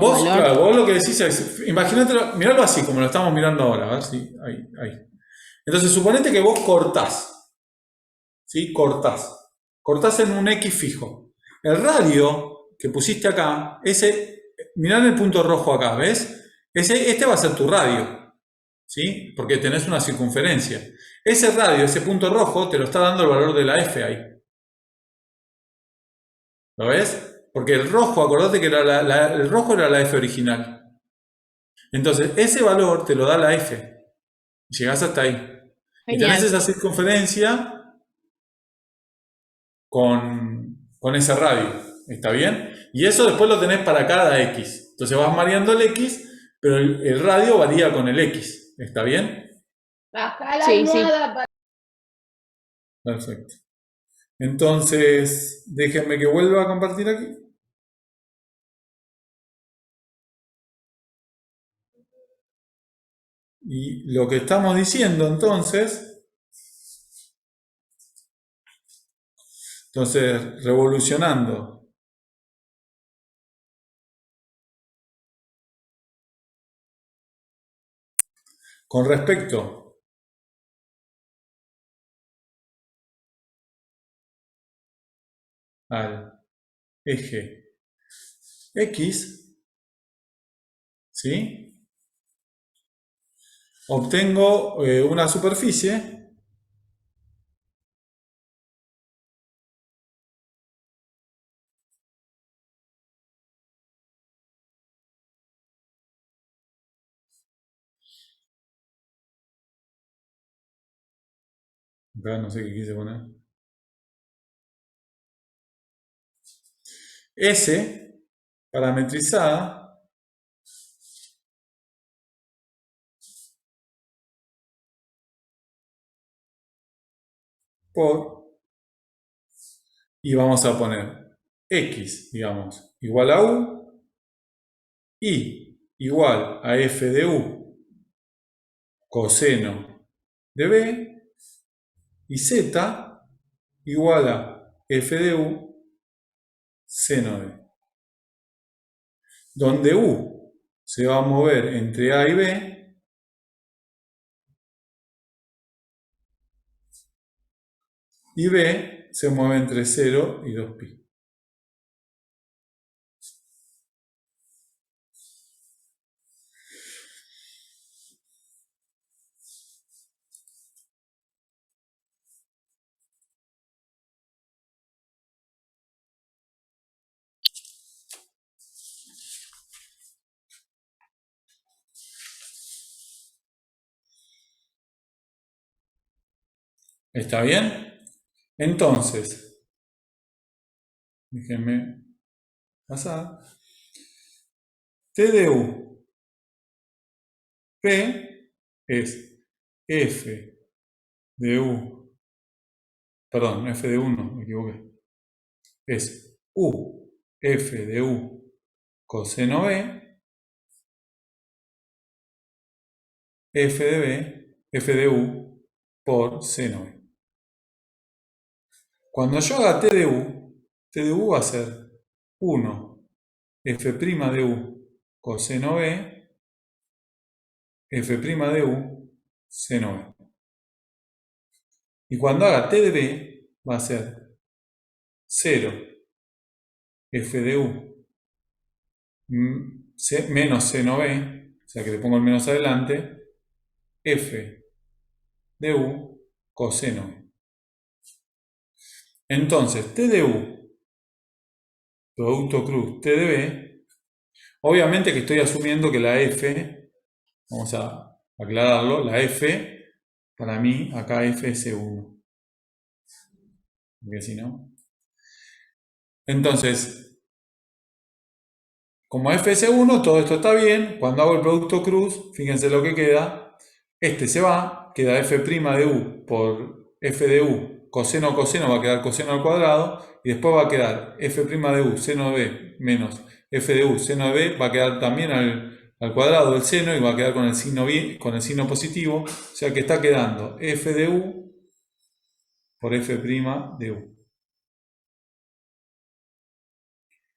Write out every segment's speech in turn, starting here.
vos, valor. claro, vos lo que decís es, imagínate, miralo así, como lo estamos mirando ahora, a ver si, ahí. Entonces, suponete que vos cortás, ¿sí? Cortás en un X fijo. El radio que pusiste acá, mirá en el punto rojo acá, ¿ves? Este va a ser tu radio, ¿sí? Porque tenés una circunferencia. Ese radio, ese punto rojo, te lo está dando el valor de la F ahí. ¿Lo ves? Porque el rojo, acordate que era el rojo era la F original. Entonces, ese valor te lo da la F. Llegás hasta ahí. Y tenés Genial. esa circunferencia con ese radio. ¿Está bien? Y eso después lo tenés para cada X. Entonces vas variando el X, pero el radio varía con el X. ¿Está bien? Baja la Sí, sí. almohada. Perfecto. Entonces, déjenme que vuelva a compartir aquí. Y lo que estamos diciendo entonces, revolucionando con respecto al eje X, ¿sí? Obtengo una superficie acá no sé qué quise poner. S parametrizada por, y vamos a poner X, digamos, igual a U, Y igual a F de U coseno de B, y Z igual a F de U seno de B. Donde U se va a mover entre A y B, y B se mueve entre 0 y 2pi. ¿Está bien? Entonces, déjenme pasar. T de U, P es F de U, perdón, F de 1, me equivoqué. Es U, F de U coseno B, F de B, F de U por seno B. Cuando yo haga T de U va a ser 1 F' de U coseno B, F' de U seno B. Y cuando haga T de B va a ser 0 F de U menos seno B, o sea que le pongo el menos adelante, F de U coseno B. Entonces, T de U, producto cruz T de B, obviamente que estoy asumiendo que la F, vamos a aclararlo, la F, para mí, acá F es E1. Porque si no. Entonces, como F es E1, todo esto está bien. Cuando hago el producto cruz, fíjense lo que queda. Este se va, queda F' de U por F de U, coseno coseno va a quedar coseno al cuadrado, y después va a quedar F' de U seno de B menos F de U seno de B, va a quedar también al cuadrado del seno y va a quedar con el signo positivo, o sea que está quedando F de U por F' de U.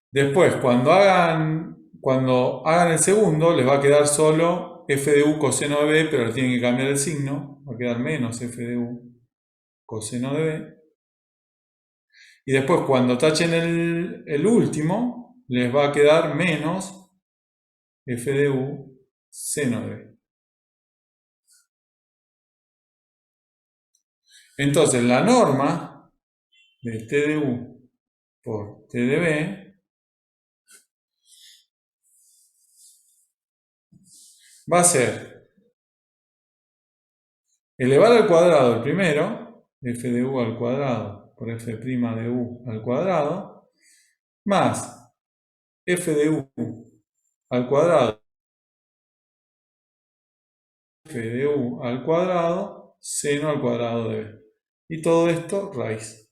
Después, cuando cuando hagan el segundo, les va a quedar solo f de u coseno de b, pero le tienen que cambiar el signo. Va a quedar menos f de u coseno de b. Y después, cuando tachen el último, les va a quedar menos f de u seno de b. Entonces, la norma de t de u por t de b va a ser elevar al cuadrado el primero, f de u al cuadrado por f' de u al cuadrado, más f de u al cuadrado, f de u al cuadrado, seno al cuadrado de b. Y todo esto raíz.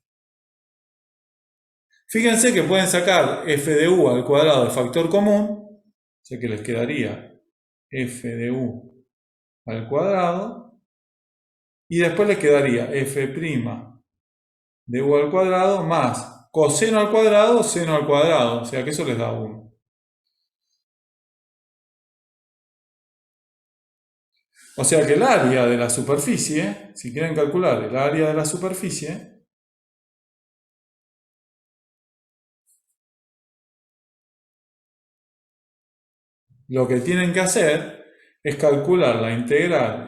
Fíjense que pueden sacar f de u al cuadrado de factor común, o sea que les quedaría f de u al cuadrado, y después les quedaría f' de u al cuadrado más coseno al cuadrado, seno al cuadrado, o sea que eso les da 1. O sea que el área de la superficie, si quieren calcular el área de la superficie, lo que tienen que hacer es calcular la integral,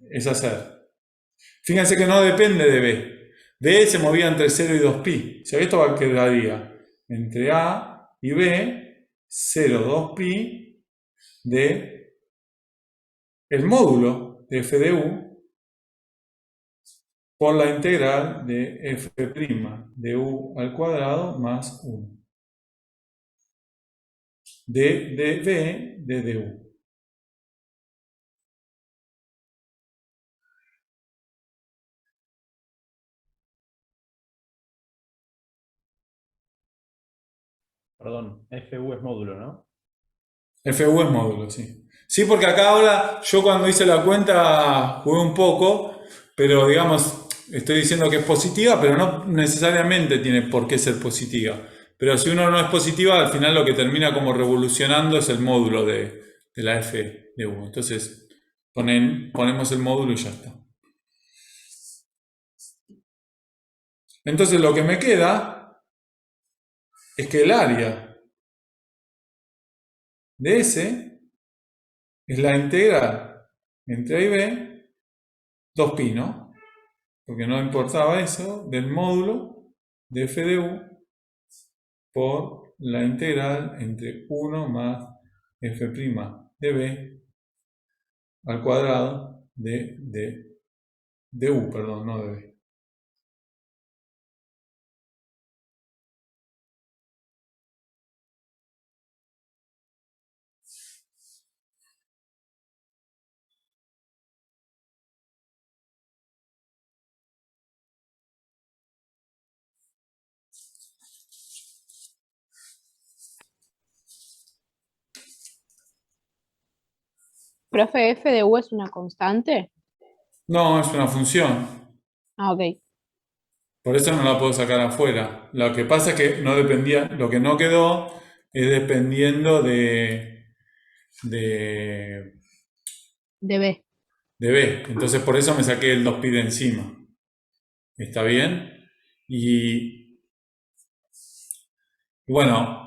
es hacer. Fíjense que no depende de b. D se movía entre 0 y 2pi. O sea, esto quedaría entre A y B, 0, 2pi de el módulo de f de u por la integral de f' de u al cuadrado más 1. De b de du. Perdón, FU es módulo, ¿no? FU es módulo, sí. Sí, porque acá ahora yo cuando hice la cuenta jugué un poco, pero digamos, estoy diciendo que es positiva, pero no necesariamente tiene por qué ser positiva. Pero si uno no es positiva, al final lo que termina como revolucionando es el módulo de la F de U. Entonces, ponemos el módulo y ya está. Entonces lo que me queda es que el área de S es la integral entre A y B, 2pi, ¿no? Porque no importaba eso, del módulo de f de u por la integral entre 1 más f' de b al cuadrado de u, perdón, no de b. Profe, ¿f de u es una constante? No, es una función. Ah, ok. Por eso no la puedo sacar afuera. Lo que pasa es que no dependía, lo que no quedó es dependiendo de, De b. de b. Entonces por eso me saqué el 2pi de encima. ¿Está bien? Y bueno,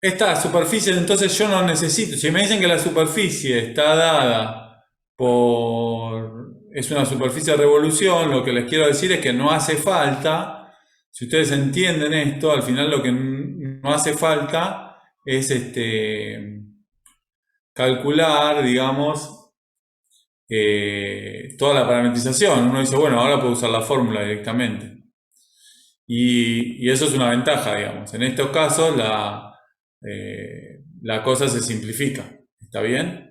esta superficie, entonces yo no necesito. Si me dicen que la superficie está dada es una superficie de revolución, lo que les quiero decir es que no hace falta, si ustedes entienden esto, al final lo que no hace falta es calcular, digamos, toda la parametrización. Uno dice, bueno, ahora puedo usar la fórmula directamente. Y eso es una ventaja, digamos. En estos casos la cosa se simplifica. ¿Está bien?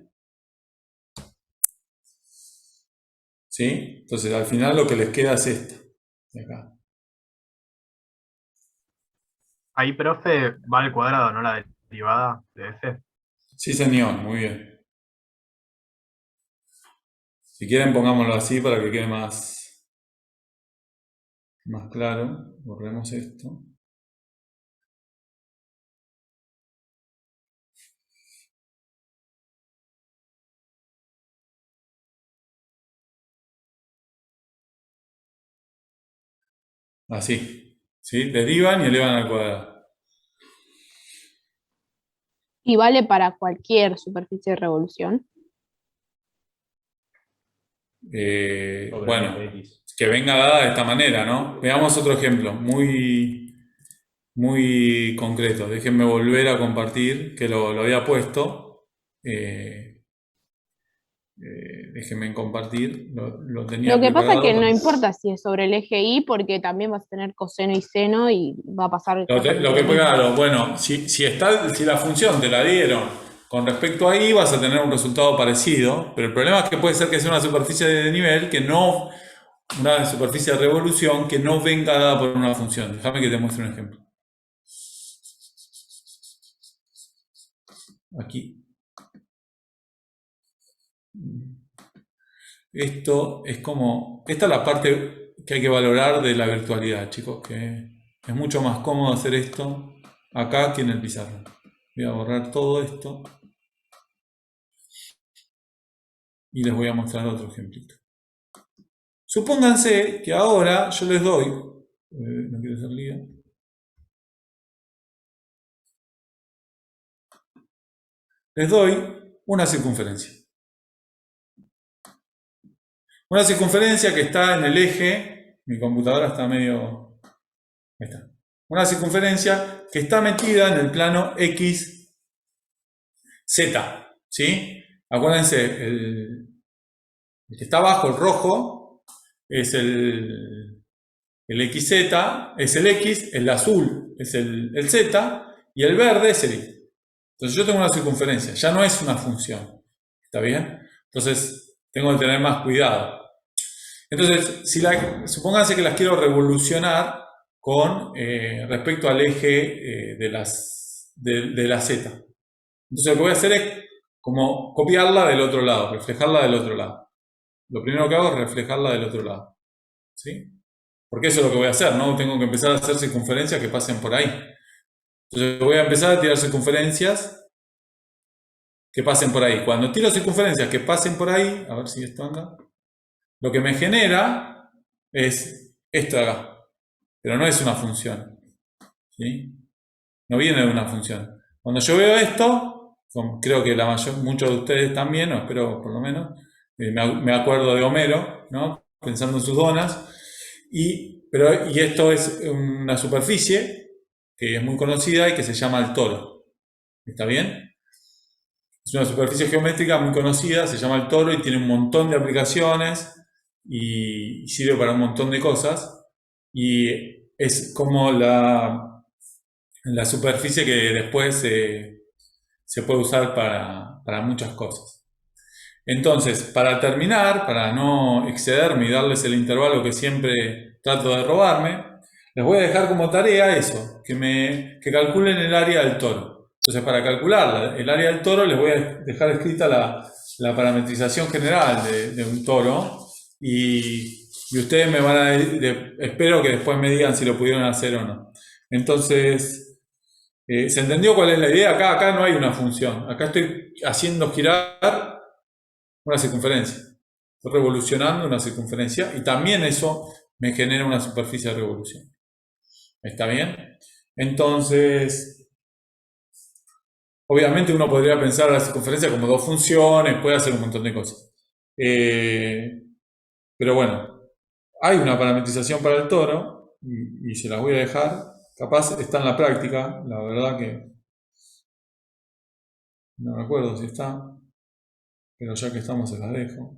¿Sí? Entonces al final lo que les queda es esto. De acá. Ahí, profe, va al cuadrado, ¿no? La derivada de F. Sí, señor, muy bien. Si quieren pongámoslo así para que quede más claro. Borremos esto. así, ¿sí? Derivan y elevan al cuadrado. Y vale para cualquier superficie de revolución. Bueno, que venga dada de esta manera, ¿no? Veamos otro ejemplo, muy concreto. Déjenme volver a compartir, que lo había puesto. Déjenme compartir, lo tenía Lo que pasa es preparado. que no importa si es sobre el eje Y, porque también vas a tener coseno y seno y va a pasar exactamente Lo que lo mismo. claro, bueno, si la función te la dieron con respecto a y, vas a tener un resultado parecido, pero el problema es que puede ser que sea una superficie de nivel una superficie de revolución que no venga dada por una función. Déjame que te muestre un ejemplo. Aquí. Esta es la parte que hay que valorar de la virtualidad, chicos, que es mucho más cómodo hacer esto acá que en el pizarrón. Voy a borrar todo esto y les voy a mostrar otro ejemplito. Supónganse que ahora yo les doy, no quiero hacer lío, les doy una circunferencia. Una circunferencia que está en el eje, mi computadora está medio... Ahí está. Una circunferencia que está metida en el plano X, Z, ¿sí? Acuérdense, el que está abajo, el rojo, es el XZ, es el X, el azul es el Z, y el verde es el Y. Entonces yo tengo una circunferencia, ya no es una función, ¿está bien? Entonces tengo que tener más cuidado. Entonces, supónganse que las quiero revolucionar con respecto al eje de la Z. Entonces lo que voy a hacer es como copiarla del otro lado, reflejarla del otro lado. Lo primero que hago es reflejarla del otro lado. ¿Sí? Porque eso es lo que voy a hacer, ¿no? Tengo que empezar a hacer circunferencias que pasen por ahí. Entonces voy a empezar a tirar circunferencias que pasen por ahí. Cuando tiro circunferencias que pasen por ahí, a ver si esto anda, lo que me genera es esto de acá. Pero no es una función. ¿Sí? No viene de una función. Cuando yo veo esto, creo que muchos de ustedes también, o espero por lo menos, me acuerdo de Homero, ¿no? Pensando en sus donas, y esto es una superficie que es muy conocida y que se llama el toro. ¿Está bien? Es una superficie geométrica muy conocida, se llama el toro y tiene un montón de aplicaciones y sirve para un montón de cosas. Y es como la superficie que después se puede usar para muchas cosas. Entonces, para terminar, para no excederme y darles el intervalo que siempre trato de robarme, les voy a dejar como tarea eso, que calculen el área del toro. Entonces, para calcular el área del toro, les voy a dejar escrita la parametrización general de un toro y ustedes me van a... espero que después me digan si lo pudieron hacer o no. Entonces, ¿se entendió cuál es la idea? Acá no hay una función. Acá estoy haciendo girar una circunferencia. Estoy revolucionando una circunferencia y también eso me genera una superficie de revolución. ¿Está bien? Entonces, obviamente uno podría pensar la circunferencia como dos funciones, puede hacer un montón de cosas. Pero bueno, hay una parametrización para el toro y se las voy a dejar. Capaz está en la práctica, la verdad que no me acuerdo si está, pero ya que estamos se las dejo.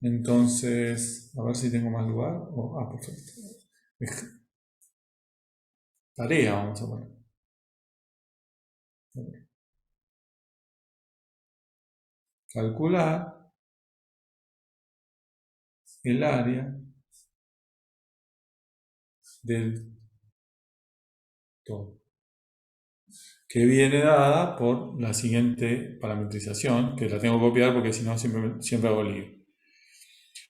Entonces, a ver si tengo más lugar. Perfecto. Tarea, vamos a poner. Calcular el área del todo, que viene dada por la siguiente parametrización, que la tengo que copiar porque si no siempre hago lío.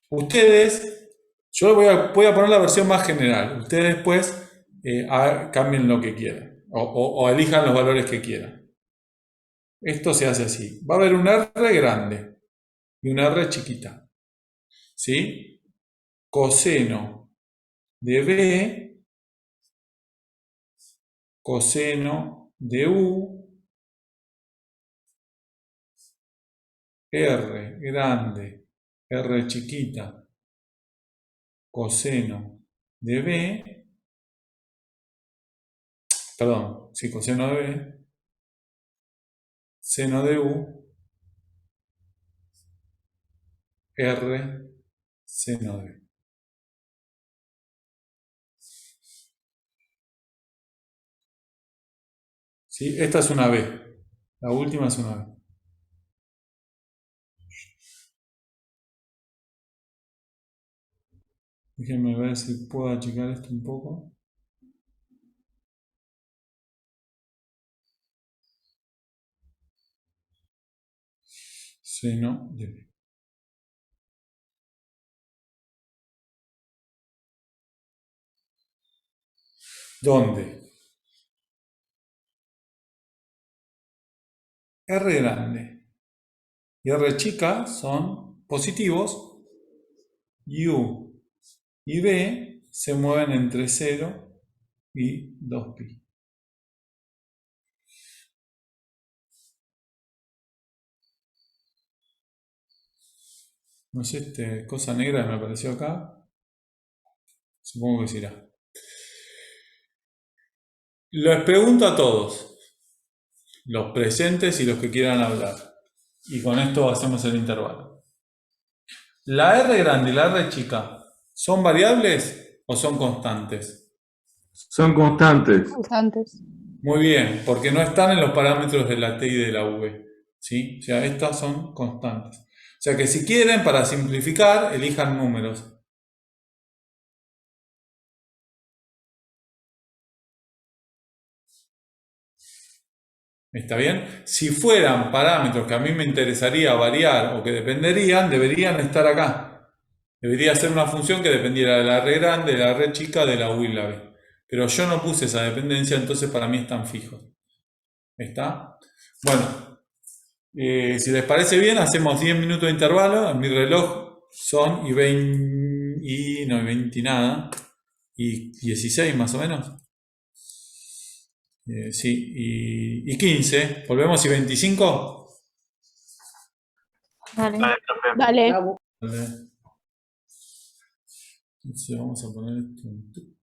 Ustedes, yo voy a poner la versión más general, ustedes después cambien lo que quieran o elijan los valores que quieran. Esto se hace así, va a haber un R grande y una R chiquita. ¿sí? Coseno de B, coseno de U, R grande, R chiquita, coseno de B, perdón, sí, coseno de B, seno de U, R, seno de B. ¿Sí? Esta es una B. La última es una B. Déjenme ver si puedo achicar esto un poco. Seno de B. ¿Dónde? R grande y R chica son positivos y U y B se mueven entre 0 y 2pi. No sé, cosa negra que me apareció acá. Supongo que será. Les pregunto a todos, los presentes y los que quieran hablar. Y con esto hacemos el intervalo. ¿La R grande y la R chica son variables o son constantes? Son constantes. Constantes. Muy bien, porque no están en los parámetros de la T y de la V. ¿Sí? O sea, estas son constantes. O sea que si quieren, para simplificar, elijan números. ¿Está bien? Si fueran parámetros que a mí me interesaría variar o que dependerían, deberían estar acá. Debería ser una función que dependiera de la R grande, de la R chica, de la U y la B. Pero yo no puse esa dependencia, entonces para mí están fijos. ¿Está? Bueno, si les parece bien, hacemos 10 minutos de intervalo. En mi reloj son y 20, y no, y 20 y nada, y 16 más o menos. Sí, y 15. ¿Volvemos y 25? Dale. Dale, profe. Dale. Vale. Entonces vamos a poner esto en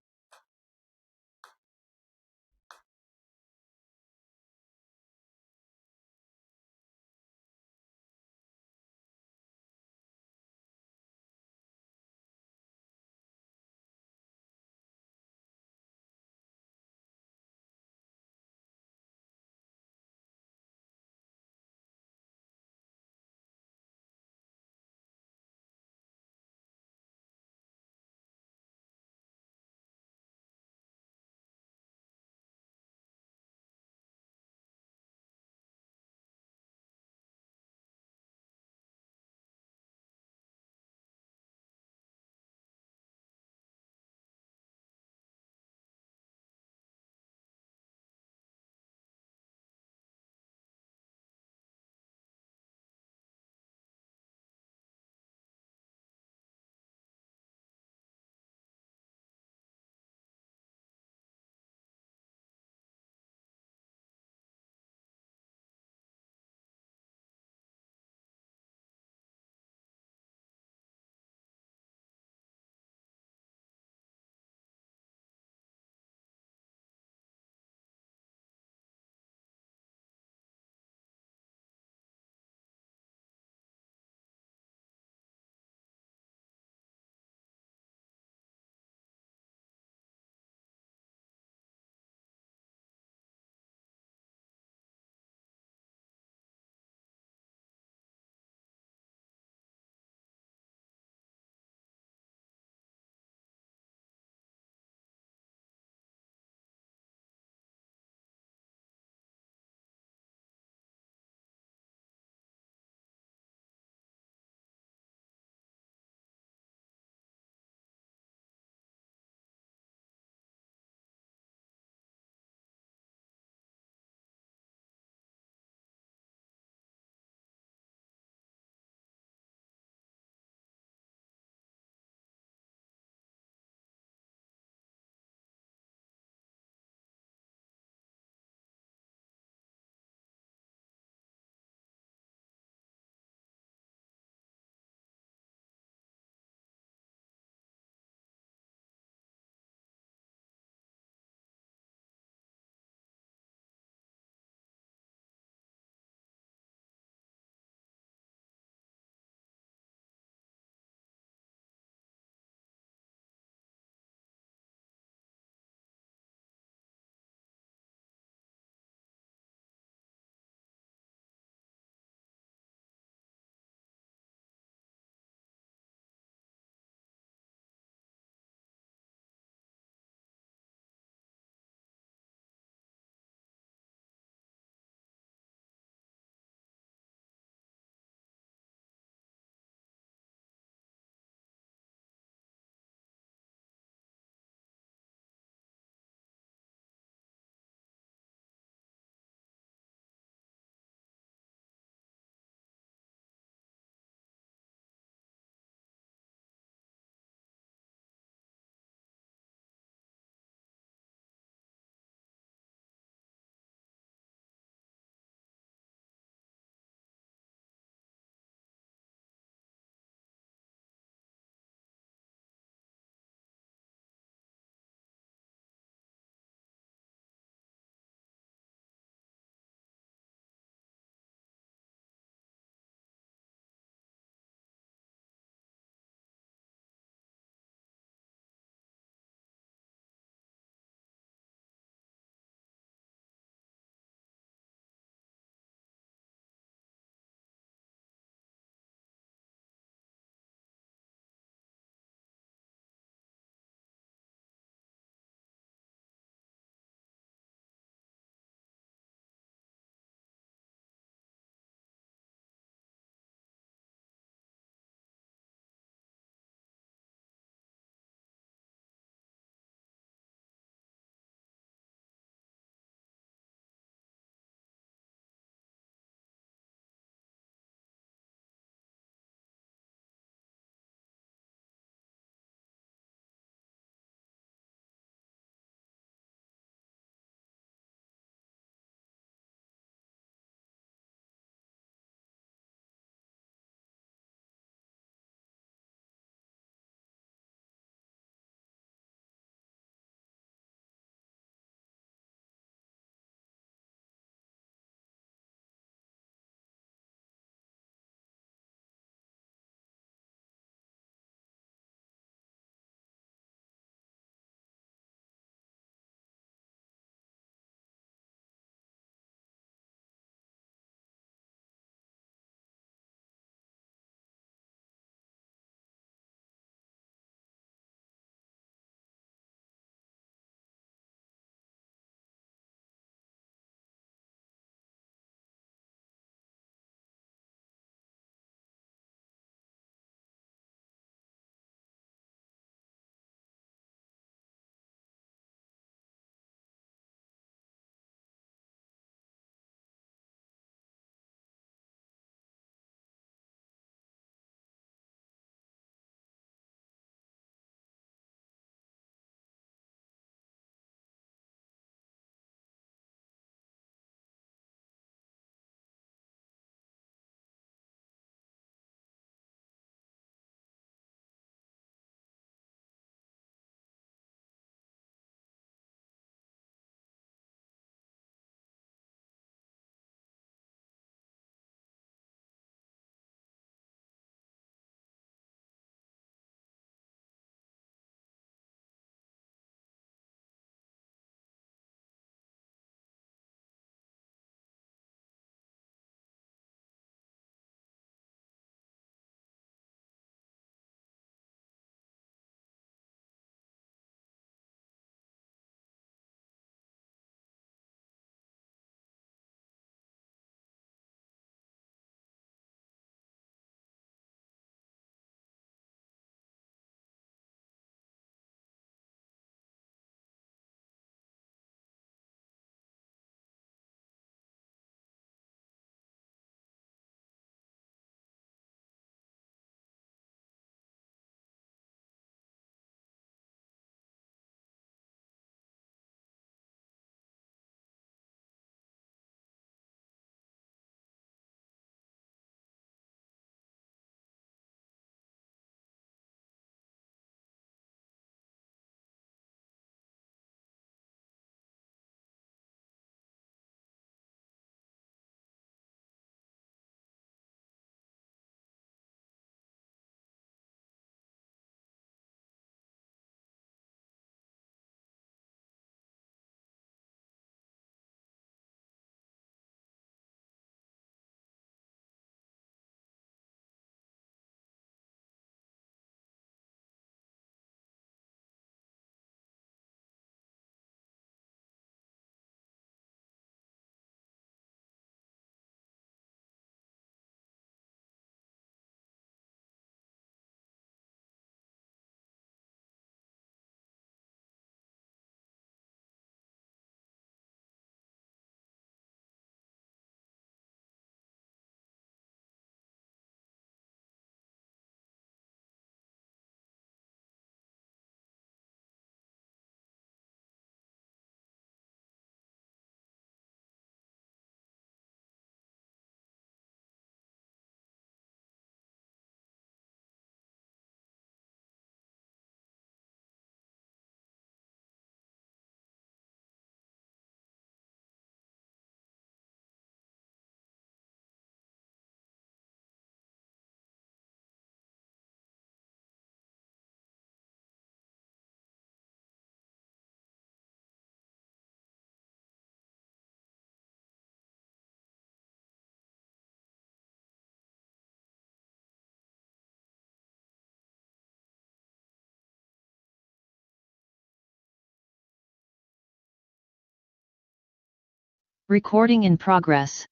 Recording in progress.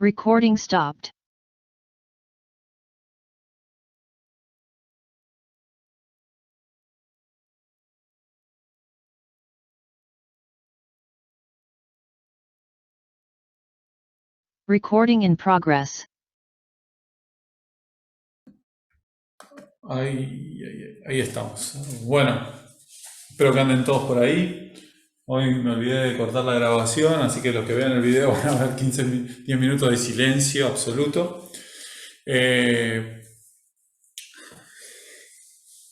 Recording stopped. Recording in progress. Ahí estamos. Bueno, espero que anden todos por ahí. Hoy me olvidé de cortar la grabación, así que los que vean el video van a ver 10 minutos de silencio absoluto.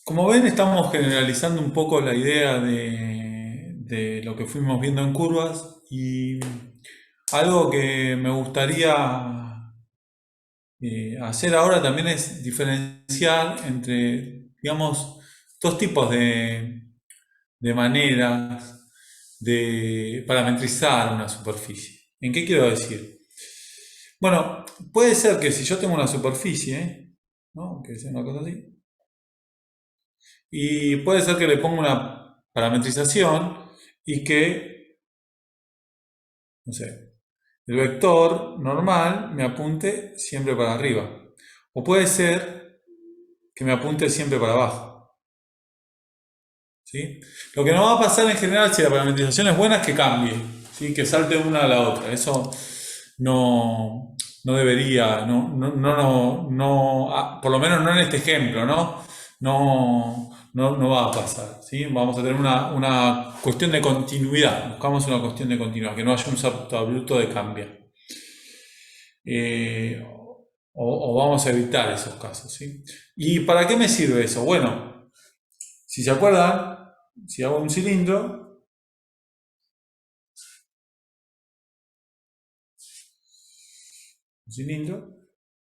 Como ven, estamos generalizando un poco la idea de lo que fuimos viendo en curvas, y algo que me gustaría hacer ahora también es diferenciar entre, digamos, dos tipos de maneras de parametrizar una superficie. ¿En qué quiero decir? Bueno, puede ser que si yo tengo una superficie, ¿no? Que sea una cosa así, y puede ser que le ponga una parametrización y que, no sé, el vector normal me apunte siempre para arriba. O puede ser que me apunte siempre para abajo. ¿Sí? Lo que no va a pasar en general si la parametrización es buena es que cambie, ¿sí? Que salte una a la otra. Eso no debería, por lo menos no en este ejemplo, ¿no? No va a pasar, ¿sí? Vamos a tener una cuestión de continuidad. Buscamos una cuestión de continuidad, que no haya un salto abrupto de cambio. O vamos a evitar esos casos, ¿sí? ¿Y para qué me sirve eso? Bueno, si se acuerdan, si hago un cilindro,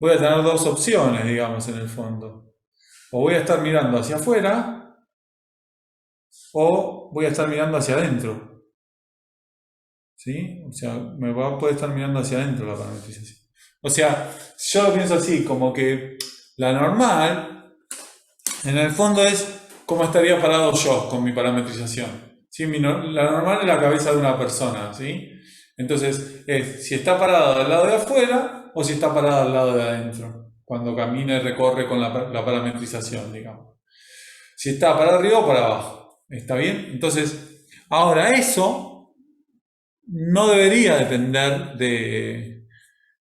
voy a tener dos opciones, digamos, en el fondo. O voy a estar mirando hacia afuera, o voy a estar mirando hacia adentro. ¿Sí? O sea, me va a poder estar mirando hacia adentro la parametrización. O sea, yo lo pienso así, como que la normal, en el fondo, es cómo estaría parado yo con mi parametrización. ¿Sí? La normal es la cabeza de una persona, ¿sí? Entonces, es si está parado del lado de afuera o si está parado del lado de adentro, cuando camina y recorre con la parametrización, digamos. Si está para arriba o para abajo. ¿Está bien? Entonces, ahora eso no debería depender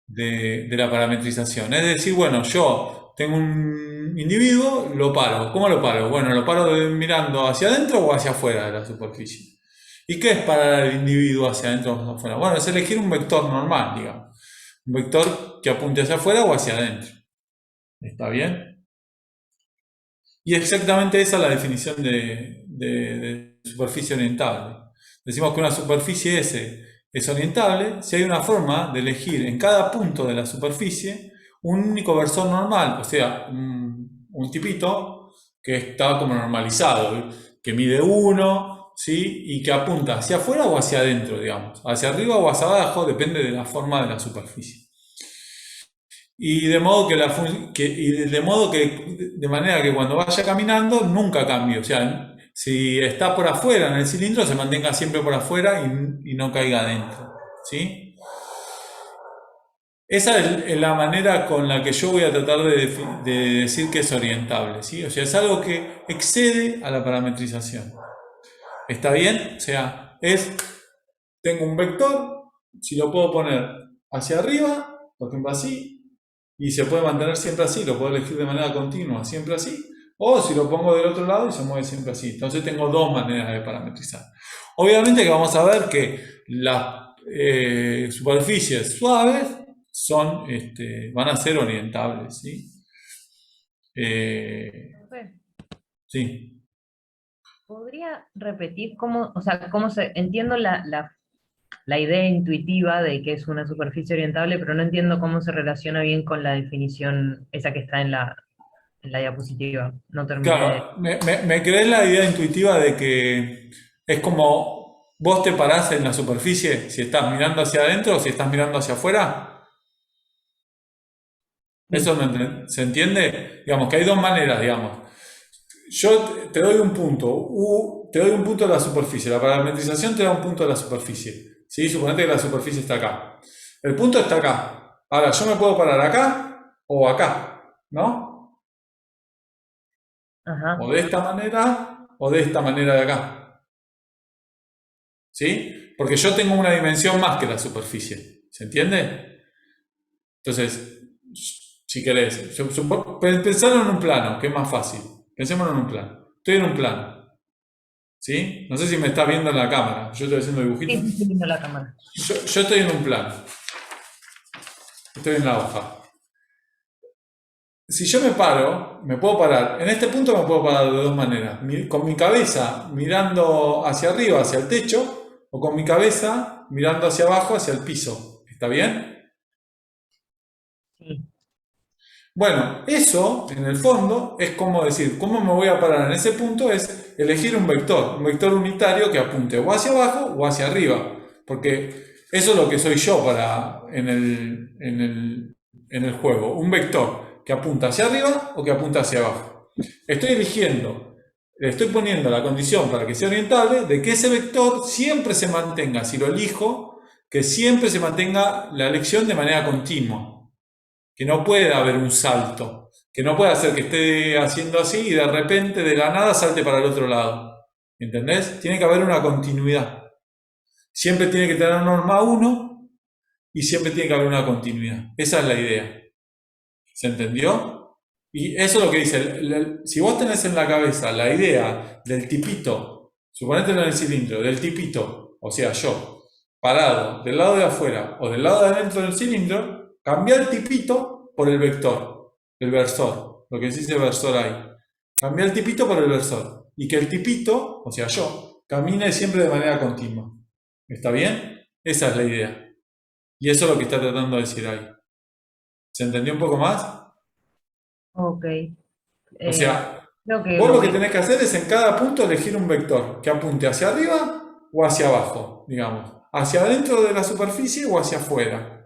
de la parametrización. Es decir, bueno, yo tengo un individuo, lo paro. ¿Cómo lo paro? Bueno, lo paro mirando hacia adentro o hacia afuera de la superficie. ¿Y qué es parar al individuo hacia adentro o hacia afuera? Bueno, es elegir un vector normal, digamos. Un vector que apunte hacia afuera o hacia adentro. ¿Está bien? Y exactamente esa es la definición de superficie orientable. Decimos que una superficie S es orientable si hay una forma de elegir en cada punto de la superficie un único versor normal, o sea, un tipito que está como normalizado, que mide 1, ¿sí? Y que apunta hacia afuera o hacia adentro, digamos, hacia arriba o hacia abajo, depende de la forma de la superficie. Y de manera que cuando vaya caminando nunca cambie, o sea, si está por afuera en el cilindro se mantenga siempre por afuera y no caiga adentro, ¿sí? Esa es la manera con la que yo voy a tratar de decir que es orientable, ¿sí? O sea, es algo que excede a la parametrización. ¿Está bien? O sea, tengo un vector, si lo puedo poner hacia arriba, por ejemplo así, y se puede mantener siempre así, lo puedo elegir de manera continua, siempre así, o si lo pongo del otro lado y se mueve siempre así. Entonces tengo dos maneras de parametrizar. Obviamente que vamos a ver que las superficies suaves van a ser orientables, ¿sí? Sí. ¿Podría repetir cómo, o sea, entiendo la idea intuitiva de que es una superficie orientable, pero no entiendo cómo se relaciona bien con la definición esa que está en la diapositiva? No terminé. Claro, me crees la idea intuitiva de que es como vos te parás en la superficie, si estás mirando hacia adentro o si estás mirando hacia afuera. ¿Eso se entiende? Digamos que hay dos maneras, digamos. Yo te doy un punto, te doy un punto de la superficie, la parametrización te da un punto de la superficie. ¿sí? Suponete que la superficie está acá. El punto está acá. Ahora, yo me puedo parar acá o acá, ¿no? Ajá. O de esta manera o de esta manera de acá. ¿Sí? Porque yo tengo una dimensión más que la superficie. ¿Se entiende? Entonces, si querés, pensalo en un plano, que es más fácil. Pensémoslo en un plano. Estoy en un plano. ¿Sí? No sé si me estás viendo en la cámara. Yo estoy haciendo dibujitos. Sí, estoy viendo la cámara. Yo estoy en un plano. Estoy en la hoja. Si yo me paro, me puedo parar. En este punto me puedo parar de dos maneras. Con mi cabeza mirando hacia arriba, hacia el techo, o con mi cabeza mirando hacia abajo, hacia el piso. ¿Está bien? Sí. Bueno, eso, en el fondo, es como decir, ¿cómo me voy a parar en ese punto? Es elegir un vector unitario que apunte o hacia abajo o hacia arriba. Porque eso es lo que soy yo en el juego. Un vector que apunta hacia arriba o que apunta hacia abajo. Estoy eligiendo, le estoy poniendo la condición para que sea orientable de que ese vector siempre se mantenga, si lo elijo, que siempre se mantenga la elección de manera continua. Que no pueda haber un salto, que no pueda ser que esté haciendo así y de repente de la nada salte para el otro lado. ¿Entendés? Tiene que haber una continuidad. Siempre tiene que tener norma 1 y siempre tiene que haber una continuidad. Esa es la idea. ¿Se entendió? Y eso es lo que dice. Si vos tenés en la cabeza la idea del tipito, suponételo en el cilindro, del tipito, o sea, yo, parado del lado de afuera o del lado de adentro del cilindro, cambia el tipito por el vector, el versor, lo que se dice versor ahí. Cambia el tipito por el versor. Y que el tipito, o sea yo, camine siempre de manera continua. ¿Está bien? Esa es la idea. Y eso es lo que está tratando de decir ahí. ¿Se entendió un poco más? Ok. O sea, Creo que vos lo lo que voy- tenés que hacer es en cada punto elegir un vector que apunte hacia arriba o hacia abajo, digamos. Hacia adentro de la superficie o hacia afuera.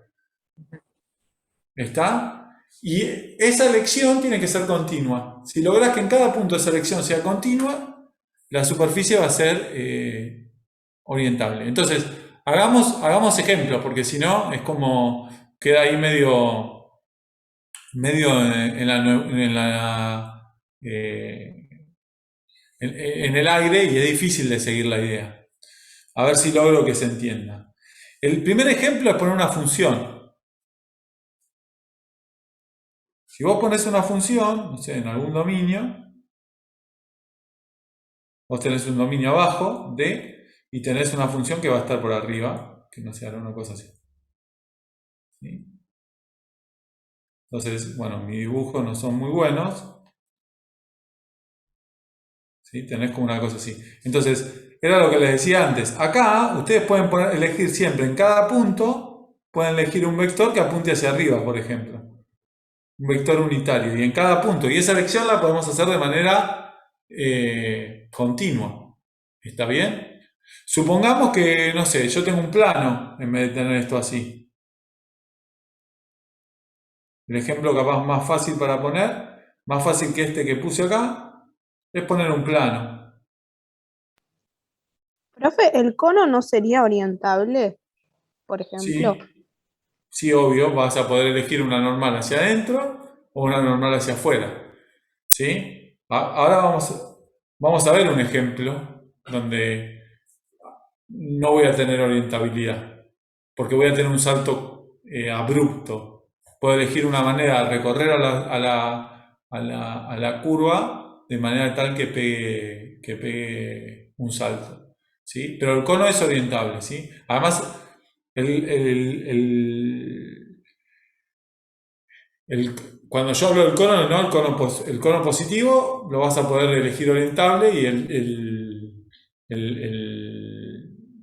¿Está? Y esa elección tiene que ser continua. Si lográs que en cada punto esa elección sea continua, la superficie va a ser orientable. Entonces, hagamos ejemplos, porque si no, es como queda ahí medio en el aire y es difícil de seguir la idea. A ver si logro que se entienda. El primer ejemplo es poner una función. Si vos pones una función, no sé, en algún dominio, vos tenés un dominio abajo, D, y tenés una función que va a estar por arriba, que no sea una cosa así. ¿Sí? Entonces, bueno, mis dibujos no son muy buenos. ¿Sí? Tenés como una cosa así. Entonces, era lo que les decía antes. Acá, ustedes pueden elegir siempre, en cada punto, pueden elegir un vector que apunte hacia arriba, por ejemplo. Un vector unitario. Y en cada punto. Y esa elección la podemos hacer de manera continua. ¿Está bien? Supongamos que, no sé, yo tengo un plano en vez de tener esto así. El ejemplo capaz más fácil para poner, más fácil que este que puse acá, es poner un plano. Profe, ¿el cono no sería orientable, por ejemplo? Sí, sí, obvio, vas a poder elegir una normal hacia adentro o una normal hacia afuera. ¿Sí? Ahora vamos a ver un ejemplo donde no voy a tener orientabilidad, porque voy a tener un salto abrupto. Puedo elegir una manera de recorrer a la curva de manera tal que pegue un salto. ¿Sí? Pero el cono es orientable. ¿Sí? Además, cuando yo hablo del cono, ¿no? El cono positivo lo vas a poder elegir orientable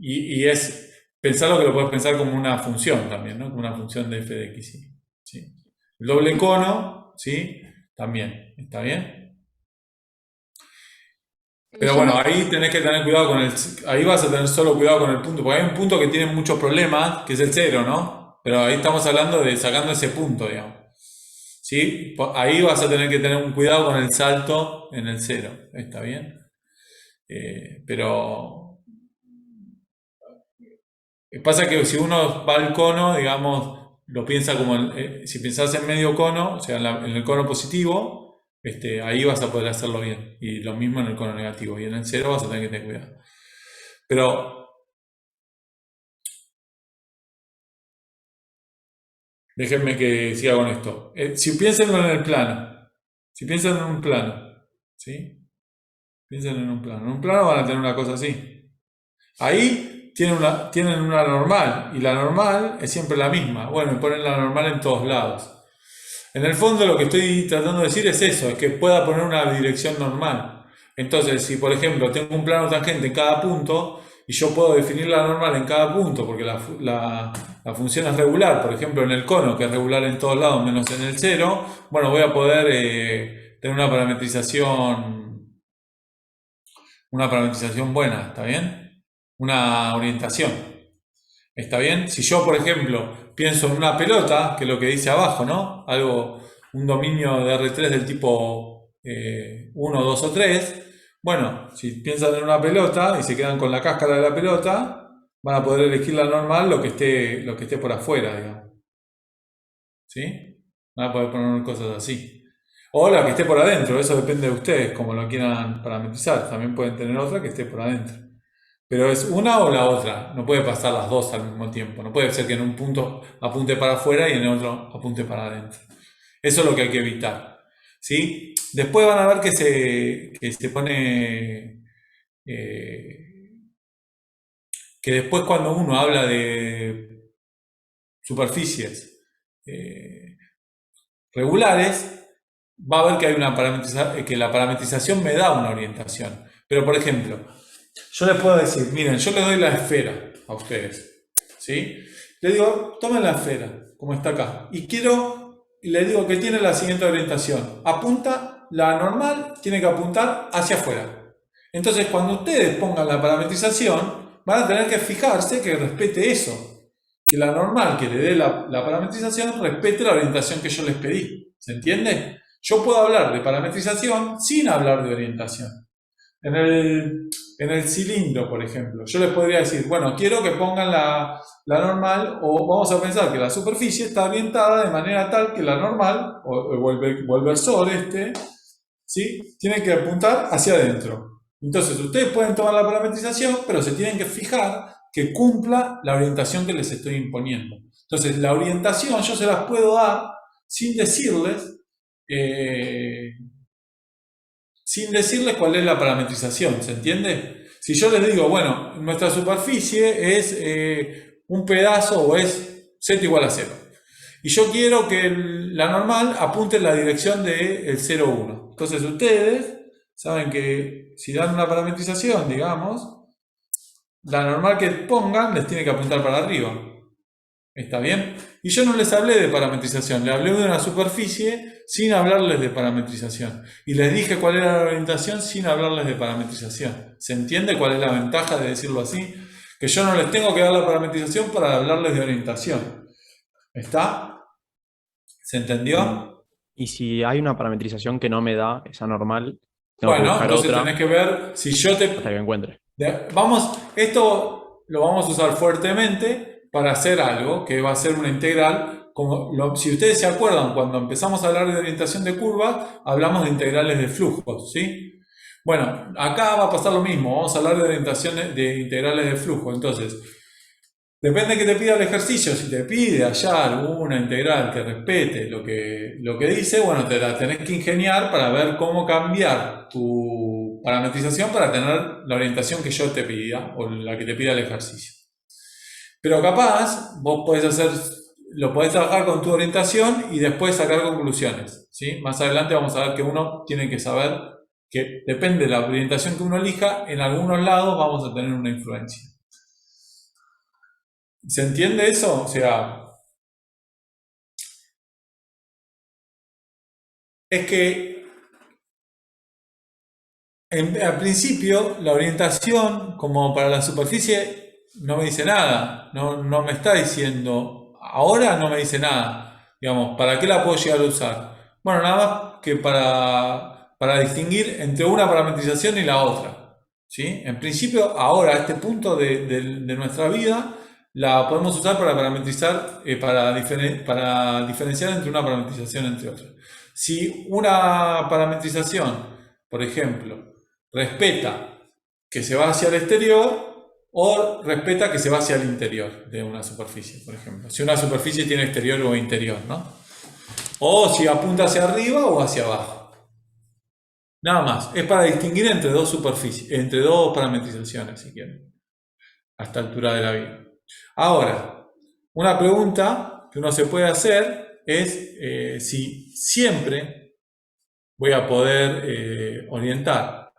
y es pensarlo que lo puedes pensar como una función también, ¿no? Como una función de f de x, ¿sí? El doble cono, ¿sí? También, ¿está bien? Pero bueno, ahí tenés que tener cuidado ahí vas a tener solo cuidado con el punto, porque hay un punto que tiene muchos problemas, que es el 0, ¿no? Pero ahí estamos hablando de sacando ese punto, digamos. ¿Sí? Ahí vas a tener que tener un cuidado con el salto en el 0, ¿está bien? Pero Pasa que si uno va al cono, digamos, lo piensa como, si pensás en medio cono, o sea, en el cono positivo, ahí vas a poder hacerlo bien. Y lo mismo en el cono negativo. Y en el cero vas a tener que tener cuidado. Pero déjenme que siga con esto. Si piénsenlo en el plano, si piensan en un plano, ¿sí? Piensen en un plano. En un plano van a tener una cosa así. Ahí tienen una normal, y la normal es siempre la misma. Bueno, y ponen la normal en todos lados. En el fondo lo que estoy tratando de decir es eso, es que pueda poner una dirección normal. Entonces, si por ejemplo tengo un plano tangente en cada punto, y yo puedo definir la normal en cada punto, porque la función es regular, por ejemplo en el cono, que es regular en todos lados menos en el cero, bueno, voy a poder tener una parametrización buena, ¿está bien? Una orientación, ¿está bien? Si yo, por ejemplo, pienso en una pelota, que es lo que dice abajo, ¿no? Un dominio de R3 del tipo 1, 2 o 3, bueno, si piensan en una pelota y se quedan con la cáscara de la pelota, van a poder elegir la normal lo que esté por afuera, digamos. ¿Sí? Van a poder poner cosas así. O la que esté por adentro, eso depende de ustedes, como lo quieran parametrizar. También pueden tener otra que esté por adentro. Pero es una o la otra, no puede pasar las dos al mismo tiempo. No puede ser que en un punto apunte para afuera y en el otro apunte para adentro. Eso es lo que hay que evitar. ¿Sí? Después van a ver que se pone... que después cuando uno habla de superficies regulares, va a ver que hay que la parametrización me da una orientación. Pero por ejemplo, yo les puedo decir, miren, yo les doy la esfera a ustedes, ¿sí? Les digo, tomen la esfera, como está acá, y les digo que tiene la siguiente orientación. La normal tiene que apuntar hacia afuera. Entonces, cuando ustedes pongan la parametrización, van a tener que fijarse que respete eso. Que la normal que le dé la parametrización respete la orientación que yo les pedí. ¿Se entiende? Yo puedo hablar de parametrización sin hablar de orientación. En el cilindro, por ejemplo, yo les podría decir, bueno, quiero que pongan la normal, o vamos a pensar que la superficie está orientada de manera tal que la normal, o el versor ¿sí? Tiene que apuntar hacia adentro. Entonces, ustedes pueden tomar la parametrización, pero se tienen que fijar que cumpla la orientación que les estoy imponiendo. Entonces, la orientación yo se las puedo dar sin decirles cuál es la parametrización, ¿se entiende? Si yo les digo, bueno, nuestra superficie es un pedazo o es z igual a 0. Y yo quiero que la normal apunte en la dirección del 0, 1. Entonces ustedes saben que si dan una parametrización, digamos, la normal que pongan les tiene que apuntar para arriba. ¿Está bien? Y yo no les hablé de parametrización, les hablé de una superficie sin hablarles de parametrización. Y les dije cuál era la orientación sin hablarles de parametrización. ¿Se entiende cuál es la ventaja de decirlo así? Que yo no les tengo que dar la parametrización para hablarles de orientación. ¿Está? ¿Se entendió? Y si hay una parametrización que no me da esa normal, tengo que Bueno, buscar entonces otra tenés que ver si yo te... hasta que encuentre. Esto lo vamos a usar fuertemente para hacer algo que va a ser una integral. Si ustedes se acuerdan, cuando empezamos a hablar de orientación de curvas, hablamos de integrales de flujos, ¿sí? Bueno, acá va a pasar lo mismo, vamos a hablar de orientaciones de integrales de flujo. Entonces, depende de que te pida el ejercicio. Si te pide allá alguna integral que respete lo que dice, bueno, te la tenés que ingeniar para ver cómo cambiar tu parametrización para tener la orientación que yo te pida o la que te pida el ejercicio. Pero capaz, vos lo podés trabajar con tu orientación y después sacar conclusiones, ¿sí? Más adelante vamos a ver que uno tiene que saber que depende de la orientación que uno elija, en algunos lados vamos a tener una influencia. ¿Se entiende eso? O sea, es que al principio la orientación como para la superficie no me dice nada, no me está diciendo, ahora no me dice nada, digamos, ¿para qué la puedo llegar a usar? Bueno, nada más que para distinguir entre una parametrización y la otra, ¿sí? En principio, ahora, a este punto de nuestra vida, la podemos usar para parametrizar, para diferenciar entre una parametrización entre otra. Si una parametrización, por ejemplo, respeta que se va hacia el exterior o respeta que se va hacia el interior de una superficie, por ejemplo. Si una superficie tiene exterior o interior, ¿no? O si apunta hacia arriba o hacia abajo. Nada más. Es para distinguir entre dos superficies, entre dos parametrizaciones, si quieren, a esta altura de la vida. Ahora, una pregunta que uno se puede hacer es si siempre voy a poder orientar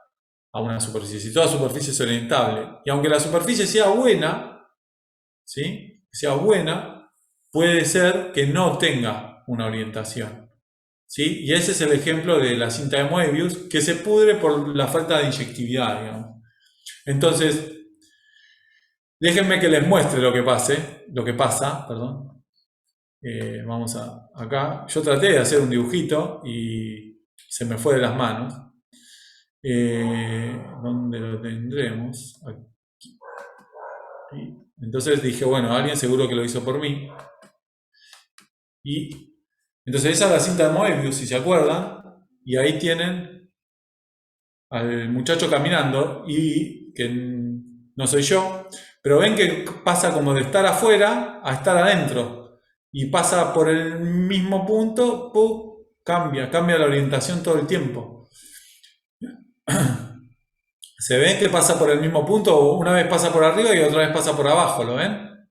a una superficie, si toda superficie es orientable. Y aunque la superficie sea buena, ¿sí? Sea buena, puede ser que no tenga una orientación, ¿sí? Y ese es el ejemplo de la cinta de Moebius, que se pudre por la falta de inyectividad, digamos. Entonces, déjenme que les muestre lo que pasa, perdón. Vamos acá. Yo traté de hacer un dibujito y se me fue de las manos. ¿Dónde lo tendremos? Aquí. Entonces dije, bueno, alguien seguro que lo hizo por mí. Y entonces esa es la cinta de Moebius, si se acuerdan. Y ahí tienen al muchacho caminando y que no soy yo. Pero ven que pasa como de estar afuera a estar adentro. Y pasa por el mismo punto, ¡pum! Cambia la orientación todo el tiempo. ¿Se ven que pasa por el mismo punto? Una vez pasa por arriba y otra vez pasa por abajo, ¿lo ven?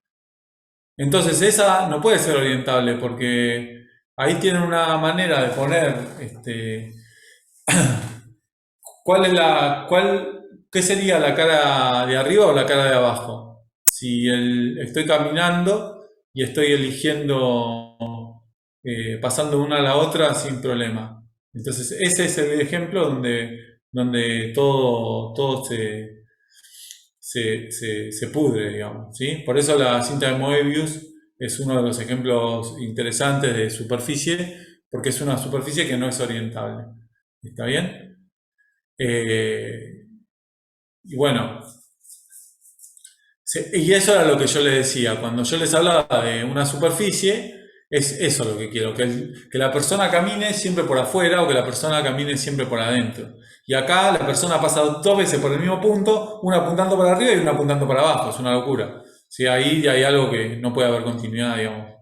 Entonces esa no puede ser orientable porque ahí tienen una manera de poner ¿qué sería la cara de arriba o la cara de abajo? Si estoy caminando y estoy eligiendo pasando de una a la otra sin problema. Entonces ese es el ejemplo donde todo se pudre, digamos, ¿sí? Por eso la cinta de Moebius es uno de los ejemplos interesantes de superficie, porque es una superficie que no es orientable. ¿Está bien? Y bueno, y eso era lo que yo les decía. Cuando yo les hablaba de una superficie, es eso lo que quiero, que la persona camine siempre por afuera o que la persona camine siempre por adentro. Y acá la persona pasa dos veces por el mismo punto, una apuntando para arriba y una apuntando para abajo. Es una locura. ¿Sí? Ahí hay algo que no puede haber continuidad, digamos.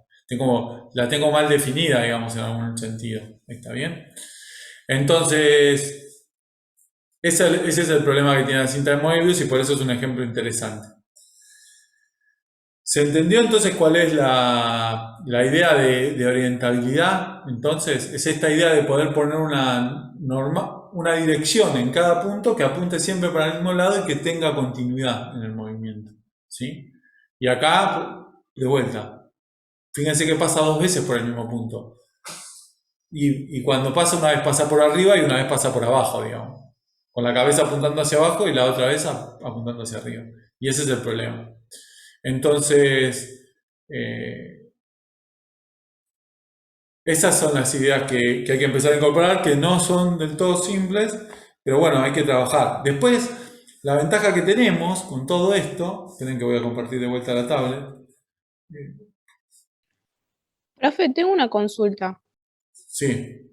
La tengo mal definida, digamos, en algún sentido. ¿Está bien? Entonces, ese es el problema que tiene la cinta de Moebius y por eso es un ejemplo interesante. ¿Se entendió entonces cuál es la idea de orientabilidad? Entonces, es esta idea de poder poner una dirección en cada punto que apunte siempre para el mismo lado y que tenga continuidad en el movimiento, ¿sí? Y acá, de vuelta, fíjense que pasa dos veces por el mismo punto. Y cuando pasa, una vez pasa por arriba y una vez pasa por abajo, digamos. Con la cabeza apuntando hacia abajo y la otra vez apuntando hacia arriba. Y ese es el problema. Entonces, esas son las ideas que hay que empezar a incorporar, que no son del todo simples, pero bueno, hay que trabajar. Después, la ventaja que tenemos con todo esto, esperen que voy a compartir de vuelta la tablet. Profe, tengo una consulta. Sí.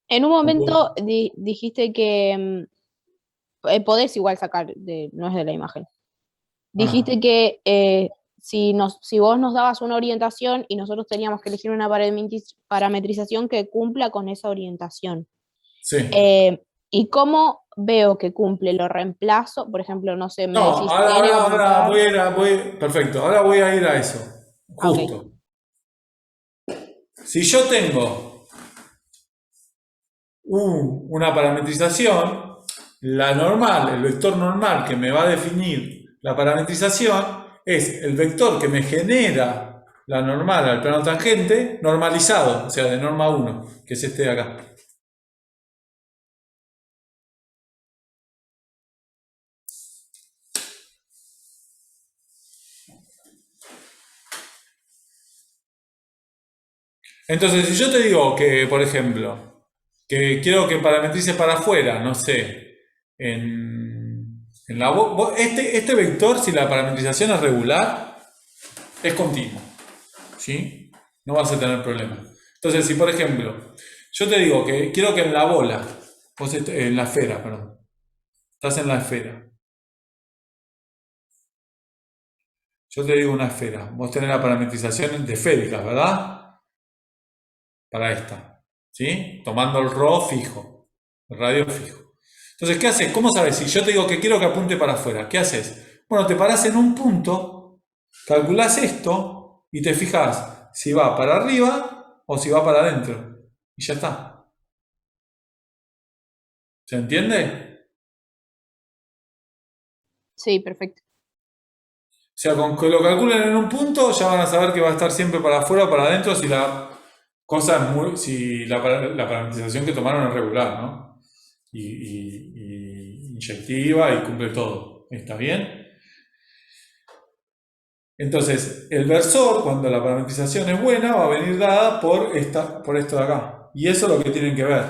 En un momento dijiste que podés igual sacar, no es de la imagen. Dijiste que si vos nos dabas una orientación y nosotros teníamos que elegir una parametrización que cumpla con esa orientación. Sí. ¿Y cómo veo que cumple? ¿Lo reemplazo? Por ejemplo, no sé, me decís... ahora perfecto, ahora voy a ir a eso. Justo. Okay. Si yo tengo una parametrización, la normal, el vector normal que me va a definir la parametrización es el vector que me genera la normal al plano tangente normalizado, o sea, de norma 1, que es este de acá. Entonces, si yo te digo que, por ejemplo, que quiero que parametrice para afuera, no sé, en Este vector, si la parametrización es regular, es continuo, ¿sí? No vas a tener problemas. Entonces, si por ejemplo, yo te digo que quiero que en la bola, en la esfera, perdón, estás en la esfera. Yo te digo una esfera, vos tenés la parametrización de esféricas, ¿verdad? Para esta, ¿sí? Tomando el ρ fijo, el radio fijo. Entonces, ¿qué haces? ¿Cómo sabes? Si yo te digo que quiero que apunte para afuera, ¿qué haces? Bueno, te parás en un punto, calculás esto y te fijas si va para arriba o si va para adentro. Y ya está. ¿Se entiende? Sí, perfecto. O sea, con que lo calculen en un punto, ya van a saber que va a estar siempre para afuera o para adentro si la cosa es si la parametrización que tomaron es regular, ¿no? Y inyectiva y cumple todo. ¿Está bien? Entonces, el versor, cuando la parametrización es buena, va a venir dada por esto de acá. Y eso es lo que tienen que ver.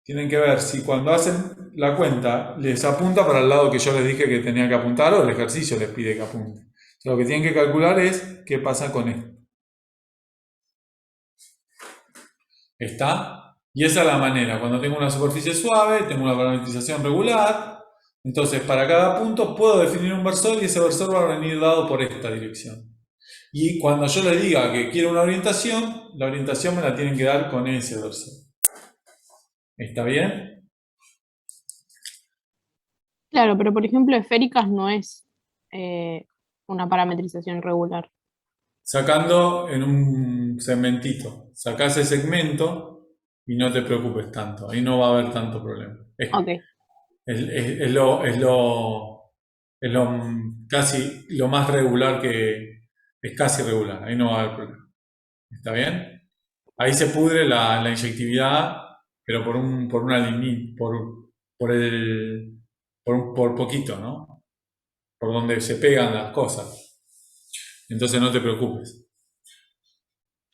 Tienen que ver si cuando hacen la cuenta les apunta para el lado que yo les dije que tenía que apuntar o el ejercicio les pide que apunte. O sea, lo que tienen que calcular es qué pasa con esto. ¿Está? Y esa es la manera. Cuando tengo una superficie suave, tengo una parametrización regular. Entonces, para cada punto puedo definir un versor y ese versor va a venir dado por esta dirección. Y cuando yo les diga que quiero una orientación, la orientación me la tienen que dar con ese versor. ¿Está bien? Claro, pero por ejemplo, esféricas no es una parametrización regular. Sacando en un segmentito. Sacás ese segmento y no te preocupes tanto. Ahí no va a haber tanto problema. Ok. Es casi lo más regular que es casi regular. Ahí no va a haber problema. ¿Está bien? Ahí se pudre la inyectividad, pero por poquito, ¿no? Por donde se pegan las cosas. Entonces no te preocupes.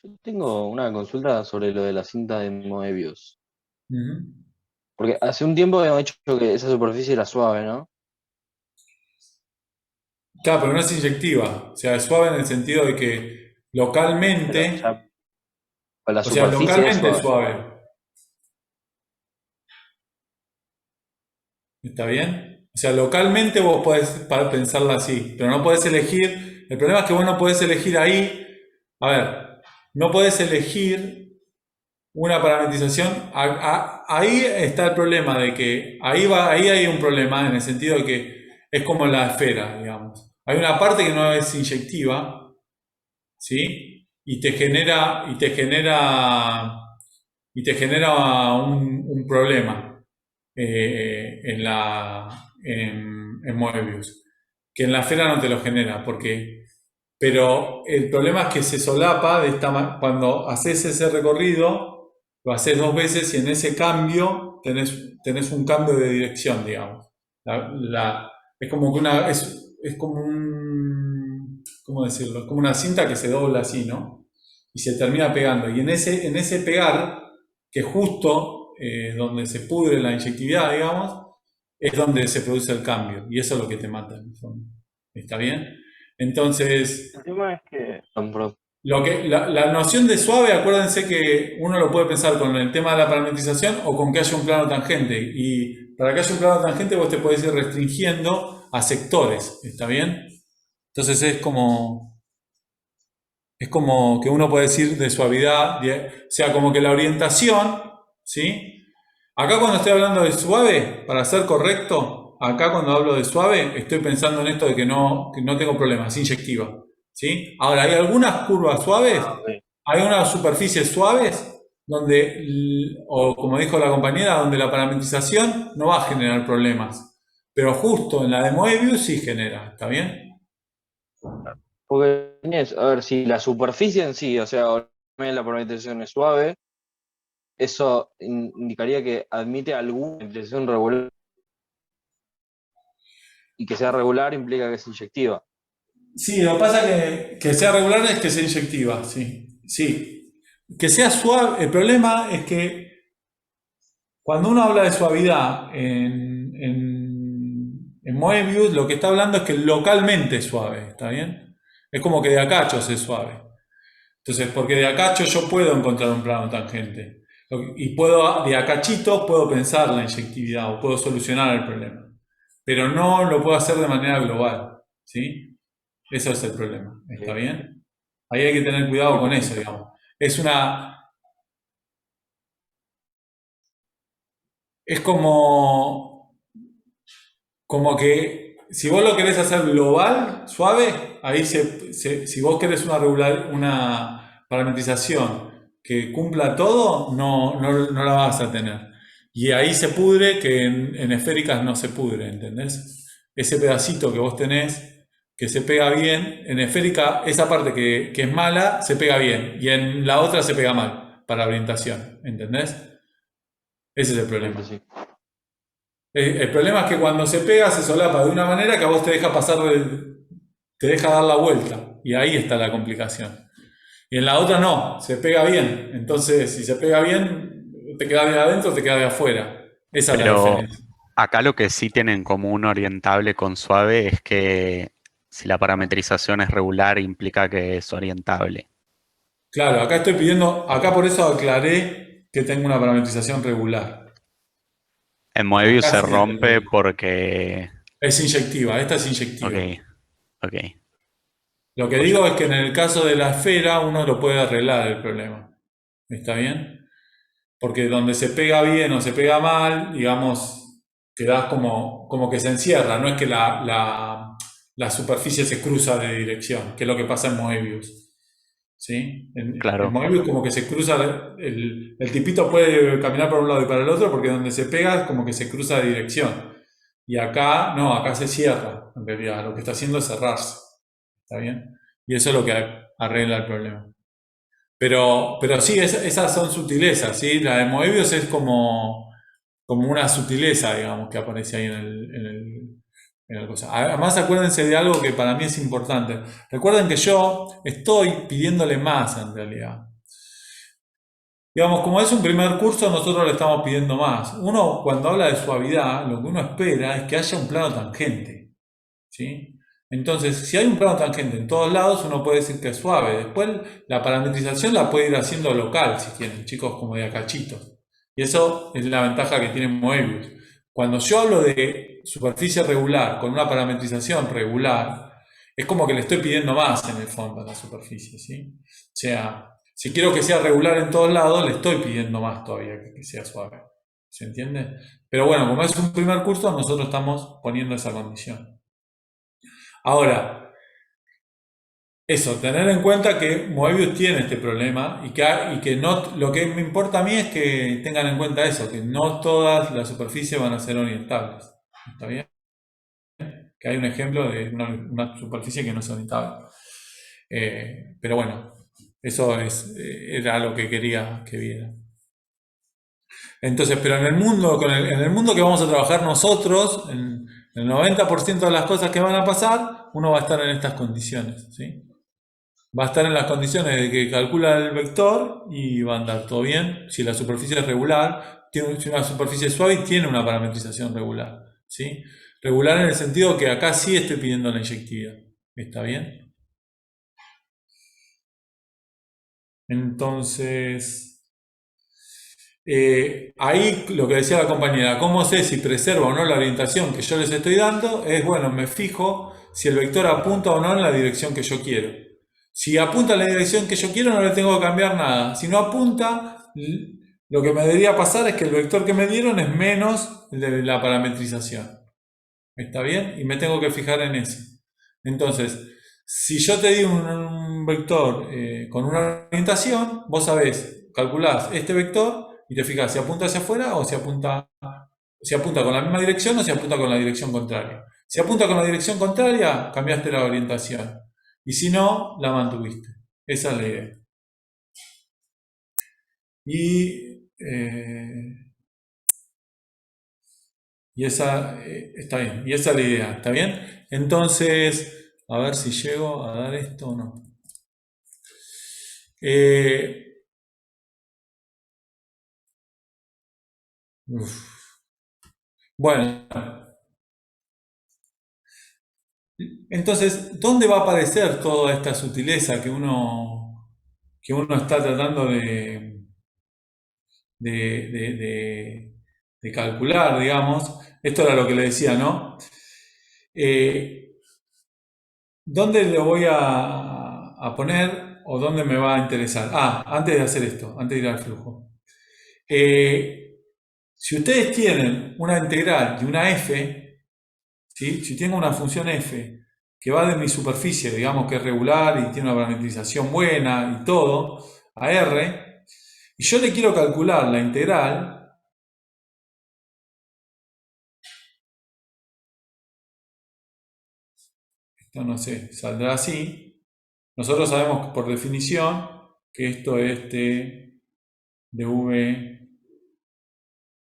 Yo tengo una consulta sobre lo de la cinta de Moebius. Ujú. Porque hace un tiempo habíamos dicho que esa superficie era suave, ¿no? Claro, pero no es inyectiva. O sea, es suave en el sentido de que Pero, localmente, o sea, la o sea, superficie es localmente es suave. suave. ¿Está bien? O sea, localmente vos podés pensarla así, pero no podés elegir. El problema es que vos no podés elegir ahí. A ver, no podés elegir una parametrización. Ahí está el problema de que ahí hay un problema en el sentido de que es como la esfera, digamos. Hay una parte que no es inyectiva, ¿sí? Y te genera un problema en Moebius, que en la esfera no te lo genera, pero el problema es que se solapa cuando haces ese recorrido, lo haces 2 veces y en ese cambio tenés un cambio de dirección, digamos. Es como que es como ¿cómo decirlo? Es como una cinta que se dobla así, ¿no? Y se termina pegando. Y en ese pegar, que justo donde se pudre la inyectividad, digamos, es donde se produce el cambio. Y eso es lo que te mata, en el fondo. ¿Está bien? Entonces, El tema es que... la noción de suave, acuérdense que uno lo puede pensar con el tema de la parametrización o con que haya un plano tangente. Y para que haya un plano tangente vos te podés ir restringiendo a sectores. ¿Está bien? Entonces es como que uno puede decir de suavidad, o sea, como que la orientación, ¿sí? Acá cuando estoy hablando de suave, para ser correcto, acá cuando hablo de suave, estoy pensando en esto de que no tengo problemas, es inyectiva, ¿sí? Ahora, hay algunas curvas suaves, hay unas superficies suaves, o como dijo la compañera, donde la parametrización no va a generar problemas, pero justo en la de Moebius sí genera, ¿está bien? Porque, a ver, si la superficie en sí, o sea, la parametrización es suave, eso indicaría que admite alguna parametrización regular. Y que sea regular implica que es inyectiva. Sí, lo que pasa que sea regular es que sea inyectiva, sí. Sí. Que sea suave, el problema es que cuando uno habla de suavidad en En Moebius lo que está hablando es que localmente es suave, ¿está bien? Es como que de a cachos es suave. Entonces, porque de a cachos yo puedo encontrar un plano tangente. Y puedo, de a cachitos puedo pensar la inyectividad o puedo solucionar el problema. Pero no lo puedo hacer de manera global, ¿sí? Eso es el problema, ¿está bien? Ahí hay que tener cuidado con eso, digamos. Es como que si vos lo querés hacer global, suave, ahí si vos querés una parametrización que cumpla todo, no la vas a tener. Y ahí se pudre que en esféricas no se pudre, ¿entendés? Ese pedacito que vos tenés que se pega bien, en esférica esa parte que es mala se pega bien y en la otra se pega mal para orientación, ¿entendés? Ese es el problema. Sí. El problema es que cuando se pega se solapa de una manera que a vos te deja te deja dar la vuelta y ahí está la complicación. Y en la otra no, se pega bien. Entonces, si se pega bien, te queda de adentro o te queda de afuera. Esa es la Pero diferencia. acá lo que sí tienen en común orientable con suave es que si la parametrización es regular implica que es orientable. Claro, acá por eso aclaré que tengo una parametrización regular. En Moebius Acá se sí rompe aclaré. porque... Es inyectiva, esta es Ok, inyectiva. ok. Lo que digo es que en el caso de la esfera uno lo puede arreglar el problema. ¿Está bien? Porque donde se pega bien o se pega mal, digamos, quedás como que se encierra, no es que la superficie se cruza de dirección, que es lo que pasa en Moebius. ¿Sí? En Claro. Moebius como que se cruza, el tipito puede caminar por un lado y para el otro porque donde se pega es como que se cruza de dirección. Y acá, no, acá se cierra, en realidad, lo que está haciendo es cerrarse. ¿Está bien? Y eso es lo que arregla el problema. Pero sí, esas son sutilezas, ¿sí? La de Moebius es como una sutileza, digamos, que aparece ahí en el cosa. Además, acuérdense de algo que para mí es importante. Recuerden que yo estoy pidiéndole más en realidad. Digamos, como es un primer curso, nosotros le estamos pidiendo más. Uno, cuando habla de suavidad, lo que uno espera es que haya un plano tangente, ¿sí? Entonces, si hay un plano tangente en todos lados, uno puede decir que es suave. Después, la parametrización la puede ir haciendo local, si quieren, chicos, como de a cachitos. Y eso es la ventaja que tiene Moebius. Cuando yo hablo de superficie regular con una parametrización regular, es como que le estoy pidiendo más en el fondo a la superficie, ¿sí? O sea, si quiero que sea regular en todos lados, le estoy pidiendo más todavía que sea suave. ¿Se entiende? Pero bueno, como es un primer curso, nosotros estamos poniendo esa condición. Ahora, eso, tener en cuenta que Moebius tiene este problema y que no, lo que me importa a mí es que tengan en cuenta eso, que no todas las superficies van a ser orientables. ¿Está bien? Que hay un ejemplo de una superficie que no es orientable. Pero bueno, eso era lo que quería que vieran. Entonces, pero en el mundo que vamos a trabajar nosotros, en el 90% de las cosas que van a pasar, uno va a estar en estas condiciones, ¿sí? Va a estar en las condiciones de que calcula el vector y va a andar todo bien. Si la superficie es regular, si una superficie suave tiene una parametrización regular, ¿sí? Regular en el sentido que acá sí estoy pidiendo la inyectividad. ¿Está bien? Entonces, ahí lo que decía la compañera, ¿cómo sé si preserva o no la orientación que yo les estoy dando? Es, bueno, me fijo si el vector apunta o no en la dirección que yo quiero. Si apunta en la dirección que yo quiero, no le tengo que cambiar nada. Si no apunta, lo que me debería pasar es que el vector que me dieron es menos el de la parametrización. ¿Está bien? Y me tengo que fijar en eso. Entonces, si yo te di un vector con una orientación, vos sabés, calculás este vector y te fijas si apunta hacia afuera o si apunta con la misma dirección o si apunta con la dirección contraria. Si apunta con la dirección contraria, cambiaste la orientación. Y si no, la mantuviste. Esa es la idea. Y esa está bien. Y esa es la idea. ¿Está bien? Entonces, a ver si llego a dar esto o no. Bueno, Entonces, ¿dónde va a aparecer toda esta sutileza que uno está tratando de calcular, digamos? Esto era lo que le decía, ¿no? ¿Dónde lo voy a poner o dónde me va a interesar? Antes de hacer esto, antes de ir al flujo. Si ustedes tienen una integral de una f, ¿sí? Si tengo una función f que va de mi superficie, digamos que es regular y tiene una parametrización buena y todo, a r, y yo le quiero calcular la integral, esto no sé, saldrá así. Nosotros sabemos por definición que esto es t de v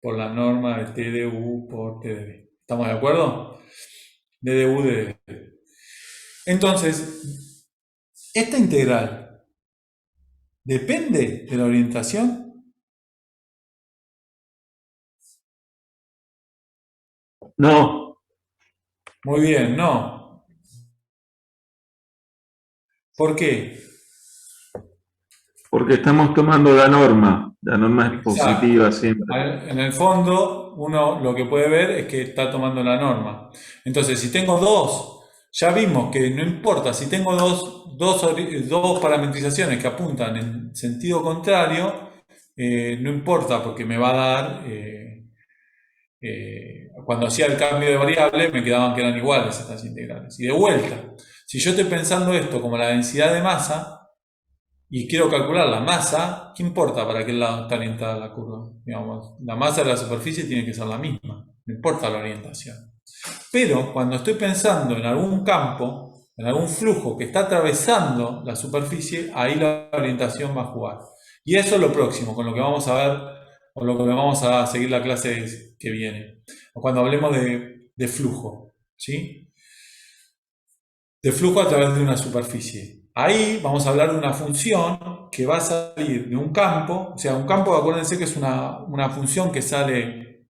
por la norma de t de u por t de v. ¿Estamos de acuerdo? d de u de v. Entonces, esta integral depende de la orientación. No, Muy bien, no. ¿Por qué? porque estamos tomando la norma. La norma es Exacto. positiva siempre. En el fondo, uno lo que puede ver es que está tomando la norma. Entonces, si tengo dos, ya vimos que no importa, si tengo dos parametrizaciones que apuntan en sentido contrario, no importa porque me va a dar, cuando hacía el cambio de variable, me quedaban que eran iguales estas integrales. Y de vuelta, si yo estoy pensando esto como la densidad de masa, y quiero calcular la masa, ¿qué importa para qué lado está orientada la curva? Digamos, la masa de la superficie tiene que ser la misma, no importa la orientación. Pero cuando estoy pensando en algún campo, en algún flujo que está atravesando la superficie, ahí la orientación va a jugar. Y eso es lo próximo, con lo que vamos a ver, o lo que vamos a seguir la clase que viene, o cuando hablemos de flujo, ¿sí? De flujo a través de una superficie. Ahí vamos a hablar de una función que va a salir de un campo, o sea, un campo, acuérdense que es una función que sale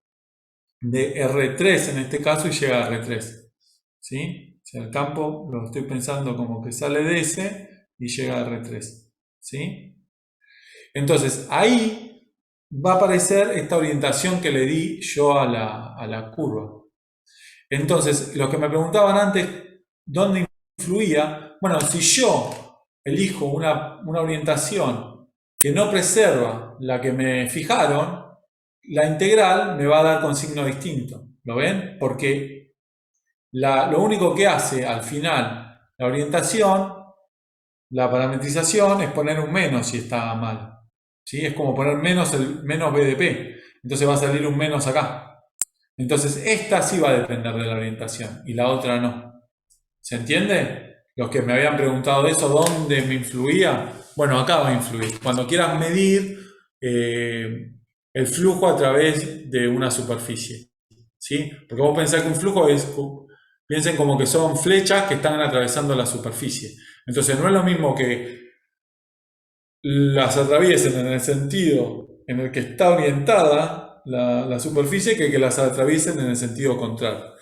de R3 en este caso y llega a R3, ¿sí? O sea, el campo lo estoy pensando como que sale de ese y llega a R3, ¿sí? Entonces, ahí va a aparecer esta orientación que le di yo a la curva. Entonces, los que me preguntaban antes, ¿dónde influía? Bueno, si yo elijo una orientación que no preserva la que me fijaron, la integral me va a dar con signo distinto. ¿Lo ven? Porque lo único que hace al final la orientación, la parametrización, es poner un menos si está mal. ¿Sí? Es como poner menos BDP. Entonces va a salir un menos acá. Entonces esta sí va a depender de la orientación y la otra no. ¿Se entiende? Los que me habían preguntado eso, ¿dónde me influía? Bueno, acá va a influir. Cuando quieras medir el flujo a través de una superficie, ¿sí? Porque vos pensás que un flujo piensen como que son flechas que están atravesando la superficie. Entonces no es lo mismo que las atraviesen en el sentido en el que está orientada la superficie que las atraviesen en el sentido contrario.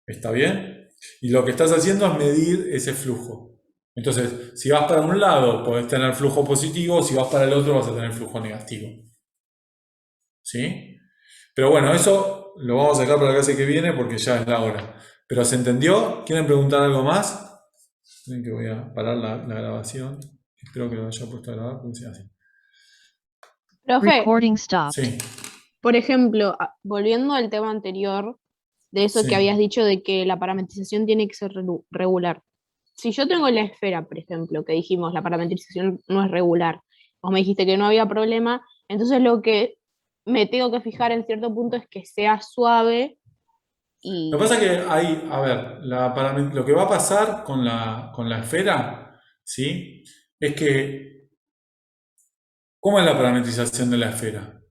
¿Está bien? Y lo que estás haciendo es medir ese flujo. Entonces, si vas para un lado, podés tener flujo positivo, si vas para el otro, vas a tener flujo negativo. ¿Sí? Pero bueno, eso lo vamos a sacar para la clase que viene porque ya es la hora. ¿Pero se entendió? ¿Quieren preguntar algo más? Miren que voy a parar la grabación. Espero que lo haya puesto a grabar porque sea así. Profe, Recording stopped. Sí, por ejemplo, volviendo al tema anterior, de eso Sí. que habías dicho de que la parametrización tiene que ser regular. Si yo tengo la esfera, por ejemplo, que dijimos la parametrización no es regular, vos me dijiste que no había problema, entonces lo que me tengo que fijar en cierto punto es que sea suave y... Lo que pasa es que hay, a ver, lo que va a pasar con la esfera, ¿sí? Es que, ¿cómo es la parametrización de la esfera?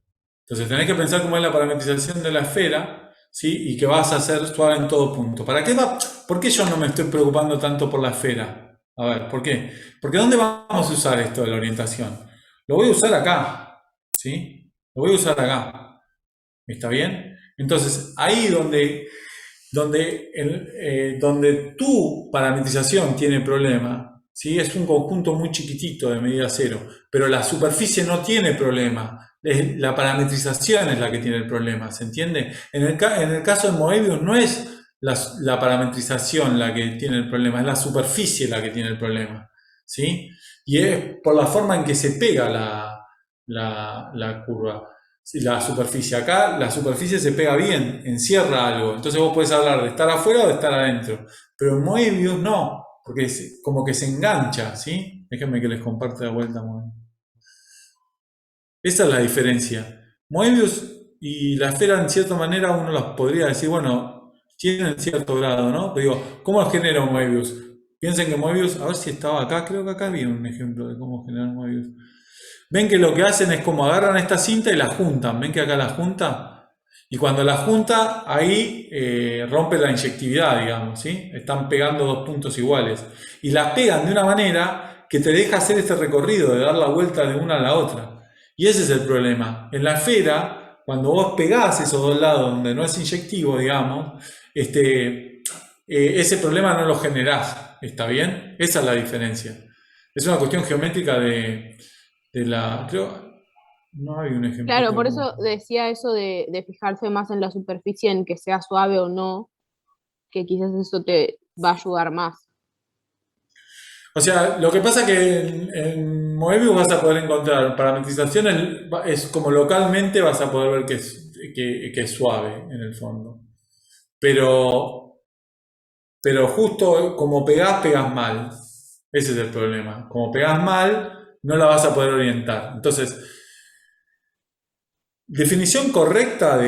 Entonces tenés que pensar cómo es la parametrización de la esfera, ¿sí? Y que vas a hacer suave en todo punto. ¿Por qué yo no me estoy preocupando tanto por la esfera? A ver, ¿por qué? Porque ¿dónde vamos a usar esto de la orientación? Lo voy a usar acá, ¿sí? Lo voy a usar acá. ¿Está bien? Entonces, ahí donde donde tu parametrización tiene problema, ¿sí? Es un conjunto muy chiquitito de medida cero, pero la superficie no tiene problema. La parametrización es la que tiene el problema, ¿se entiende? En el caso de Moebius no es la parametrización la que tiene el problema, es la superficie la que tiene el problema, ¿sí? Y es por la forma en que se pega la curva, la superficie. Acá la superficie se pega bien, encierra algo, entonces vos podés hablar de estar afuera o de estar adentro, pero en Moebius no, porque como que se engancha, ¿sí? Déjenme que les comparte de vuelta Moebius. Esa es la diferencia. Moebius y la esfera, en cierta manera, uno las podría decir, bueno, tienen cierto grado, ¿no? Pero digo, ¿cómo genera un Moebius? Piensen que Moebius, a ver si estaba acá, creo que acá había un ejemplo de cómo generar Moebius. Ven que lo que hacen es como agarran esta cinta y la juntan. ¿Ven que acá la junta? Y cuando la junta, ahí rompe la inyectividad, digamos, ¿sí? Están pegando dos puntos iguales. Y las pegan de una manera que te deja hacer este recorrido de dar la vuelta de una a la otra. Y ese es el problema. En la esfera, cuando vos pegás esos dos lados donde no es inyectivo, digamos, ese problema no lo generás. ¿Está bien? Esa es la diferencia. Es una cuestión geométrica de la... Creo... No hay un ejemplo. Claro, por eso decía eso de fijarse más en la superficie, en que sea suave o no, que quizás eso te va a ayudar más. O sea, lo que pasa es que en Moebius vas a poder encontrar parametrización, es como localmente vas a poder ver que es suave en el fondo. Pero justo como pegás mal. Ese es el problema. Como pegás mal, no la vas a poder orientar. Entonces, definición correcta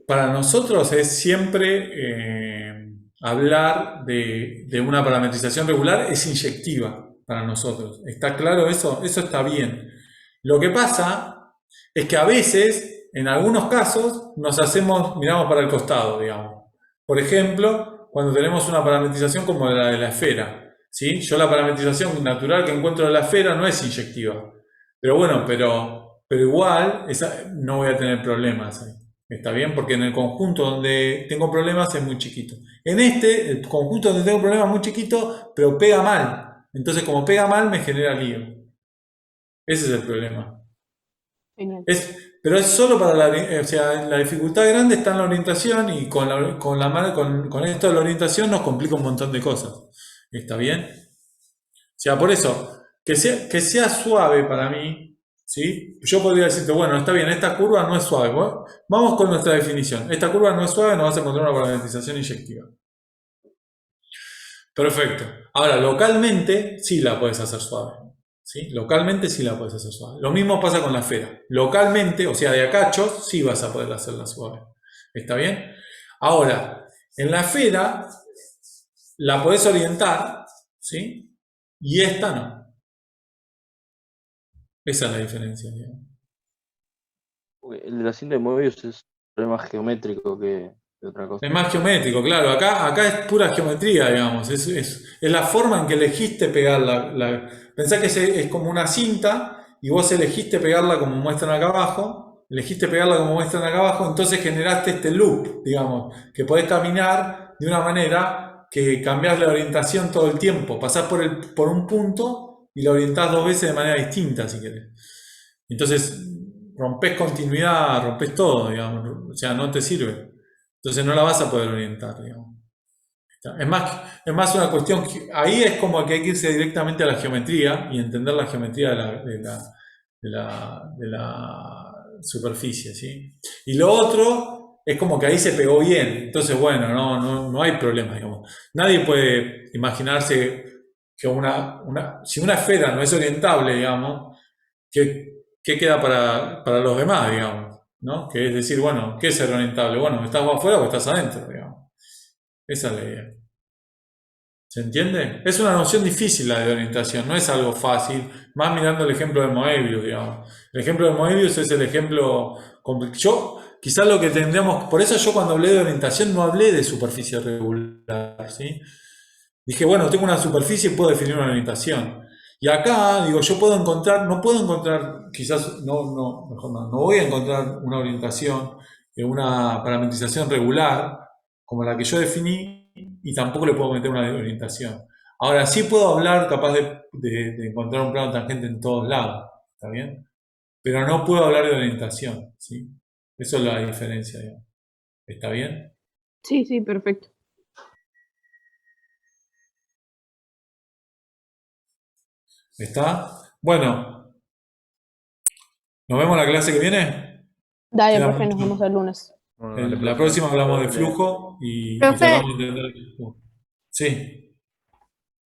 para nosotros es siempre hablar de una parametrización regular, es inyectiva para nosotros. ¿Está claro eso? Eso está bien. Lo que pasa es que a veces, en algunos casos, miramos para el costado, digamos. Por ejemplo, cuando tenemos una parametrización como la de la esfera, ¿sí? Yo la parametrización natural que encuentro de la esfera no es inyectiva. Pero bueno, pero igual no voy a tener problemas ahí. ¿Está bien? Porque en el conjunto donde tengo problemas es muy chiquito. En el conjunto donde tengo problemas es muy chiquito, pero pega mal. Entonces, como pega mal, me genera lío. Ese es el problema. Genial. Pero es solo para la dificultad grande está en la orientación y con esto de la orientación nos complica un montón de cosas. ¿Está bien? O sea, por eso, que sea suave para mí, ¿sí? Yo podría decirte, bueno, está bien, esta curva no es suave. Bueno, vamos con nuestra definición. Esta curva no es suave, no vas a encontrar una parametrización inyectiva. Perfecto. Ahora, localmente sí la puedes hacer suave. ¿Sí? Localmente sí la puedes hacer suave. Lo mismo pasa con la esfera. Localmente, o sea, de a cachos, sí vas a poder hacerla suave. ¿Está bien? Ahora, en la esfera la podés orientar, ¿sí? Y esta no. Esa es la diferencia, digamos. El de la cinta de Moebius es un problema geométrico que otra cosa. Es más geométrico, claro. Acá es pura geometría, digamos. Es la forma en que elegiste pegar Pensá que es como una cinta y vos elegiste pegarla como muestran acá abajo. Entonces generaste este loop, digamos, que podés caminar de una manera que cambiás la orientación todo el tiempo. Pasás por un punto y la orientás dos veces de manera distinta, si querés. Entonces rompés continuidad, rompés todo, digamos. O sea, no te sirve. Entonces no la vas a poder orientar, digamos. Es más una cuestión, ahí es como que hay que irse directamente a la geometría y entender la geometría de la superficie, ¿sí? Y lo otro es como que ahí se pegó bien, entonces bueno, no hay problema, digamos. Nadie puede imaginarse que si una esfera no es orientable, digamos, ¿qué queda para los demás, digamos? ¿No? Que es decir, bueno, ¿qué es ser orientable? Bueno, ¿estás afuera o estás adentro, digamos? Esa es la idea. ¿Se entiende? Es una noción difícil la de orientación, no es algo fácil, más mirando el ejemplo de Moebius, digamos. El ejemplo de Moebius es el ejemplo... Quizás lo que tendríamos... Por eso yo cuando hablé de orientación no hablé de superficie regular, ¿sí? Dije, bueno, tengo una superficie y puedo definir una orientación. Y acá, digo, no puedo encontrar, quizás, mejor no voy a encontrar una orientación, una parametrización regular, como la que yo definí y tampoco le puedo meter una de orientación. Ahora, sí puedo hablar capaz de encontrar un plano tangente en todos lados, ¿está bien? Pero no puedo hablar de orientación, ¿sí? Eso es la diferencia, digamos. ¿Está bien? Sí, sí, perfecto. ¿Está? Bueno, ¿nos vemos en la clase que viene? Dale, Queda profe, nos mucho. vemos el lunes. Bueno, dale, La profe. próxima hablamos de flujo y Profe. tratamos de entender el flujo. Sí.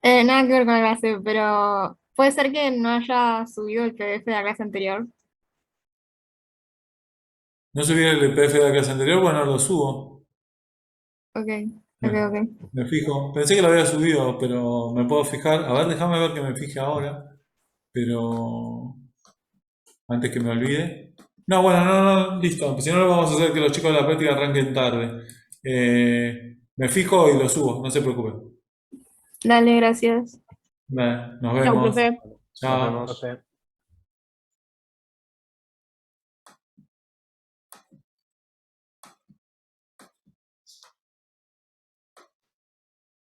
Nada que ver con la clase, pero puede ser que no haya subido el PDF de la clase anterior. ¿No subí el PDF de la clase anterior? Bueno, lo subo. Ok, Me, ok. me fijo. Pensé que lo había subido, pero me puedo fijar. A ver, déjame ver que me fije ahora. Pero antes que me olvide. No, bueno, no, listo. Si no, lo vamos a hacer que los chicos de la práctica arranquen tarde. Me fijo y lo subo, no se preocupen. Dale, gracias. Dale, nos Chau, vemos. profe. Chao. Nos vemos.